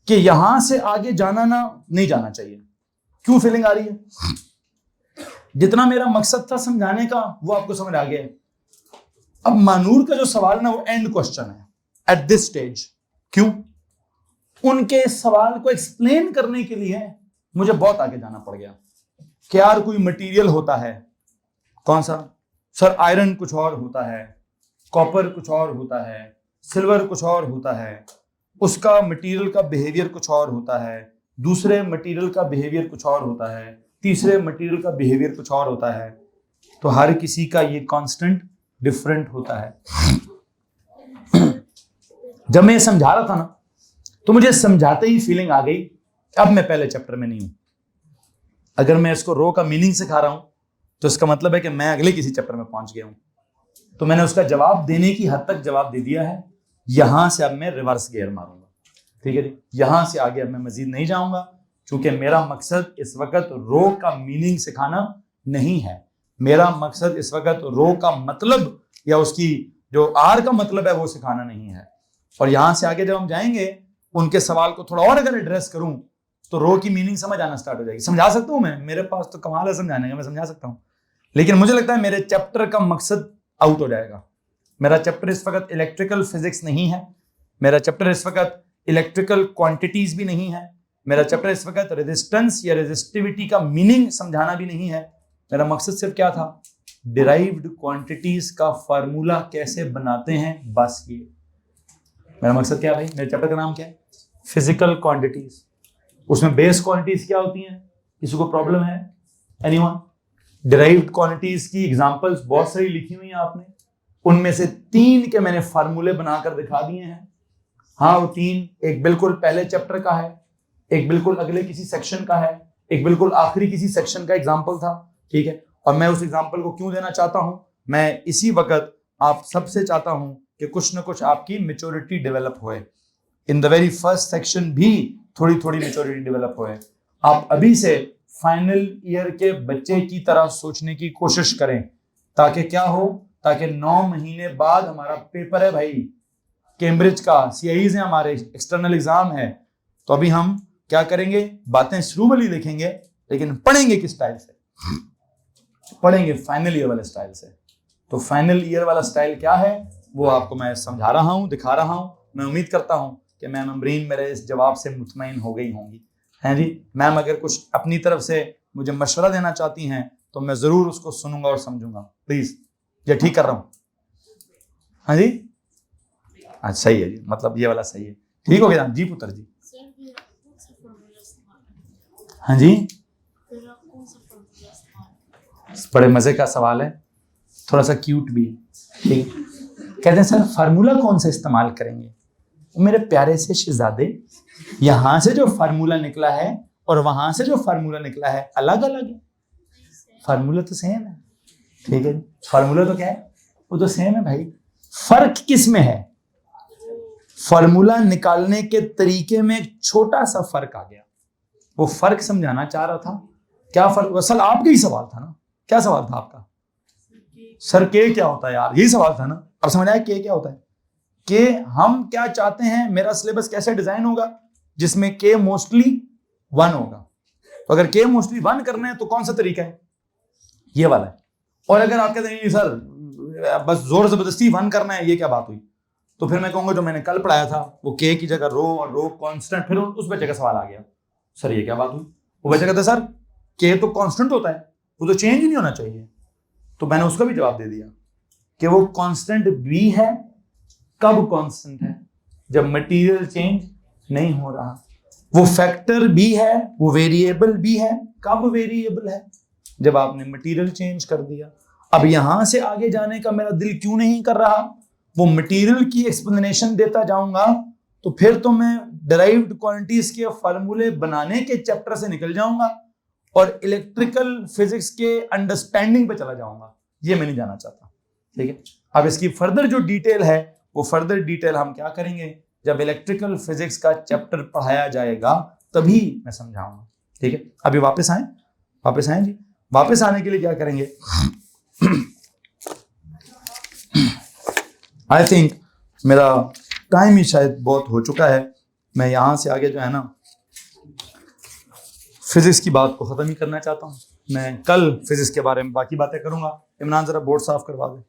कि यहां से आगे जाना ना नहीं जाना चाहिए। क्यों फीलिंग आ रही है? जितना मेरा मकसद था समझाने का वो आपको समझ आ गया है। अब मानूर का जो सवाल ना वो एंड क्वेश्चन है एट दिस स्टेज। क्यों? उनके सवाल को एक्सप्लेन करने के लिए मुझे बहुत आगे जाना पड़ गया कि यार कोई मटेरियल होता है, कौन सा सर, आयरन कुछ और होता है, कॉपर कुछ और होता है, सिल्वर कुछ और होता है, उसका मटेरियल का बिहेवियर कुछ और होता है, दूसरे मटेरियल का बिहेवियर कुछ और होता है, तीसरे मटेरियल का बिहेवियर कुछ और होता है, तो हर किसी का ये कांस्टेंट डिफरेंट होता है। जब मैं समझा रहा था ना तो मुझे समझाते ही फीलिंग आ गई अब मैं पहले चैप्टर में नहीं हूं। अगर मैं इसको रो का मीनिंग सिखा रहा हूं तो इसका मतलब है कि मैं अगले किसी चैप्टर में पहुंच गया हूं। तो मैंने उसका जवाब देने की हद तक जवाब दे दिया है। यहां से अब मैं रिवर्स गियर मारूंगा, ठीक है जी। यहां से आगे अब मैं मजीद नहीं जाऊंगा, क्योंकि मेरा मकसद इस वक्त रो का मीनिंग सिखाना नहीं है। मेरा मकसद इस वक्त रो का मतलब या उसकी जो आर का मतलब है वो सिखाना नहीं है। और यहां से आगे जब हम जाएंगे उनके सवाल को थोड़ा और अगर एड्रेस करूं तो रो की मीनिंग समझ आना स्टार्ट हो जाएगी। समझा सकता हूं मैं, मेरे पास तो कमाल है समझाने का, मैं समझा सकता हूं, लेकिन मुझे लगता है मेरे चैप्टर का मकसद आउट हो जाएगा। मेरा चैप्टर इस वक्त इलेक्ट्रिकल फिजिक्स नहीं है, मेरा चैप्टर इस वक्त इलेक्ट्रिकल क्वांटिटीज भी नहीं है, मेरा चैप्टर इस वक्त रेजिस्टेंस या रेजिस्टिविटी का मीनिंग समझाना भी नहीं है। मेरा मकसद सिर्फ क्या था, डिराइव्ड क्वांटिटीज का फार्मूला कैसे बनाते हैं, बस ये मेरा मकसद। क्या भाई, मेरे चैप्टर का नाम क्या है, फिजिकल क्वांटिटीज। उसमें बेस क्वांटिटीज क्या होती हैं, किसी को प्रॉब्लम है, एनीवन? डिराइव्ड क्वांटिटीज की एग्जांपल्स बहुत सारी लिखी हुई हैं आपने, उनमें से 3 के मैंने फार्मूले बनाकर दिखा दिए हैं। हाँ, वो 3, एक बिल्कुल पहले चैप्टर का है, एक बिल्कुल अगले किसी सेक्शन का है, एक बिल्कुल आखिरी किसी सेक्शन का एग्जाम्पल था, ठीक है। और मैं उस एग्जाम्पल को क्यों देना चाहता हूं, मैं इसी वक्त आप सबसे चाहता हूं कि कुछ ना कुछ आपकी मेच्योरिटी डेवलप होए। In the very first section भी थोड़ी थोड़ी मेच्योरिटी डेवलप होए। आप अभी से फाइनल ईयर के बच्चे की तरह सोचने की कोशिश करें, ताकि क्या हो, ताकि 9 महीने बाद हमारा पेपर है भाई, कैम्ब्रिज का, CIEs है हमारे, एक्सटर्नल एग्जाम है। तो अभी हम क्या करेंगे, बातें शुरू वाली लिखेंगे, लेकिन पढ़ेंगे किस स्टाइल से, पढ़ेंगे फाइनल ईयर वाले स्टाइल से। तो फाइनल ईयर वाला स्टाइल क्या है वो आपको मैं समझा रहा हूं, दिखा रहा हूं। मैं उम्मीद करता हूं कि मैम अमरीन मेरे इस जवाब से मुतमईन हो गई होंगी, हैं जी। मैम अगर कुछ अपनी तरफ से मुझे मशवरा देना चाहती हैं तो मैं जरूर उसको सुनूंगा और समझूंगा। प्लीज, ये ठीक कर रहा हूं? हाँ जी, अच्छा सही है जी, मतलब ये वाला सही है, ठीक हो गया जी पुत्र जी। हाँ जी, बड़े मजे का सवाल है, थोड़ा सा क्यूट भी है, ठीक। कहते हैं सर फार्मूला कौन सा इस्तेमाल करेंगे? मेरे प्यारे से शहजादे, यहां से जो फार्मूला निकला है और वहां से जो फार्मूला निकला है अलग अलग है, फार्मूला तो सेम है, ठीक है। फार्मूला तो क्या है, वो तो सेम है भाई। फर्क किस में है, फार्मूला निकालने के तरीके में एक छोटा सा फर्क आ गया। वो फर्क समझाना चाह रहा था। क्या फर्क? असल आपका ही सवाल था ना, क्या सवाल था आपका? सर के क्या होता है यार, यही सवाल था ना। अब समझ आया के क्या होता है? के हम क्या चाहते हैं, मेरा सिलेबस कैसे डिजाइन होगा जिसमें के मोस्टली 1 होगा। तो अगर के मोस्टली 1 करना है तो कौन सा तरीका है? ये वाला है। और अगर आप कहते हैं सर बस जोर जबरदस्ती 1 करना है, ये क्या बात हुई? तो फिर मैं कहूंगा जो मैंने कल पढ़ाया था वो के की जगह रो और रो कांस्टेंट, फिर उस बच्चे का सवाल आ गया सर ये क्या बात हुई? वो बच्चा कहता सर के तो कांस्टेंट होता है, वो तो चेंज ही नहीं होना चाहिए। तो मैंने उसका भी जवाब दे दिया कि वो कांस्टेंट भी है। कब कांस्टेंट है? जब मटेरियल चेंज नहीं हो रहा। वो फैक्टर भी है, वो वेरिएबल भी है। कब वेरिएबल है? जब आपने मटेरियल चेंज कर दिया। अब यहां से आगे जाने का मेरा दिल क्यों नहीं कर रहा? वो मटेरियल की एक्सप्लेनेशन देता जाऊंगा तो फिर तो मैं डिराइव्ड क्वांटिटीज के फॉर्मूले बनाने के चैप्टर से निकल जाऊंगा और इलेक्ट्रिकल फिजिक्स के अंडरस्टैंडिंग पे चला जाऊंगा। ये मैं नहीं जाना चाहता। ठीक है, अब इसकी फर्दर जो डिटेल है वो फर्दर डिटेल हम क्या करेंगे, जब इलेक्ट्रिकल फिजिक्स का चैप्टर पढ़ाया जाएगा तभी मैं समझाऊंगा। ठीक है, अभी वापस आए जी। वापस आने के लिए क्या करेंगे? आई थिंक मेरा टाइम ही शायद बहुत हो चुका है। मैं यहां से आगे जो है ना फिजिक्स की बात को खत्म ही करना चाहता हूं। मैं कल फिजिक्स के बारे में बाकी बातें करूंगा। इमरान जरा बोर्ड साफ करवा दे।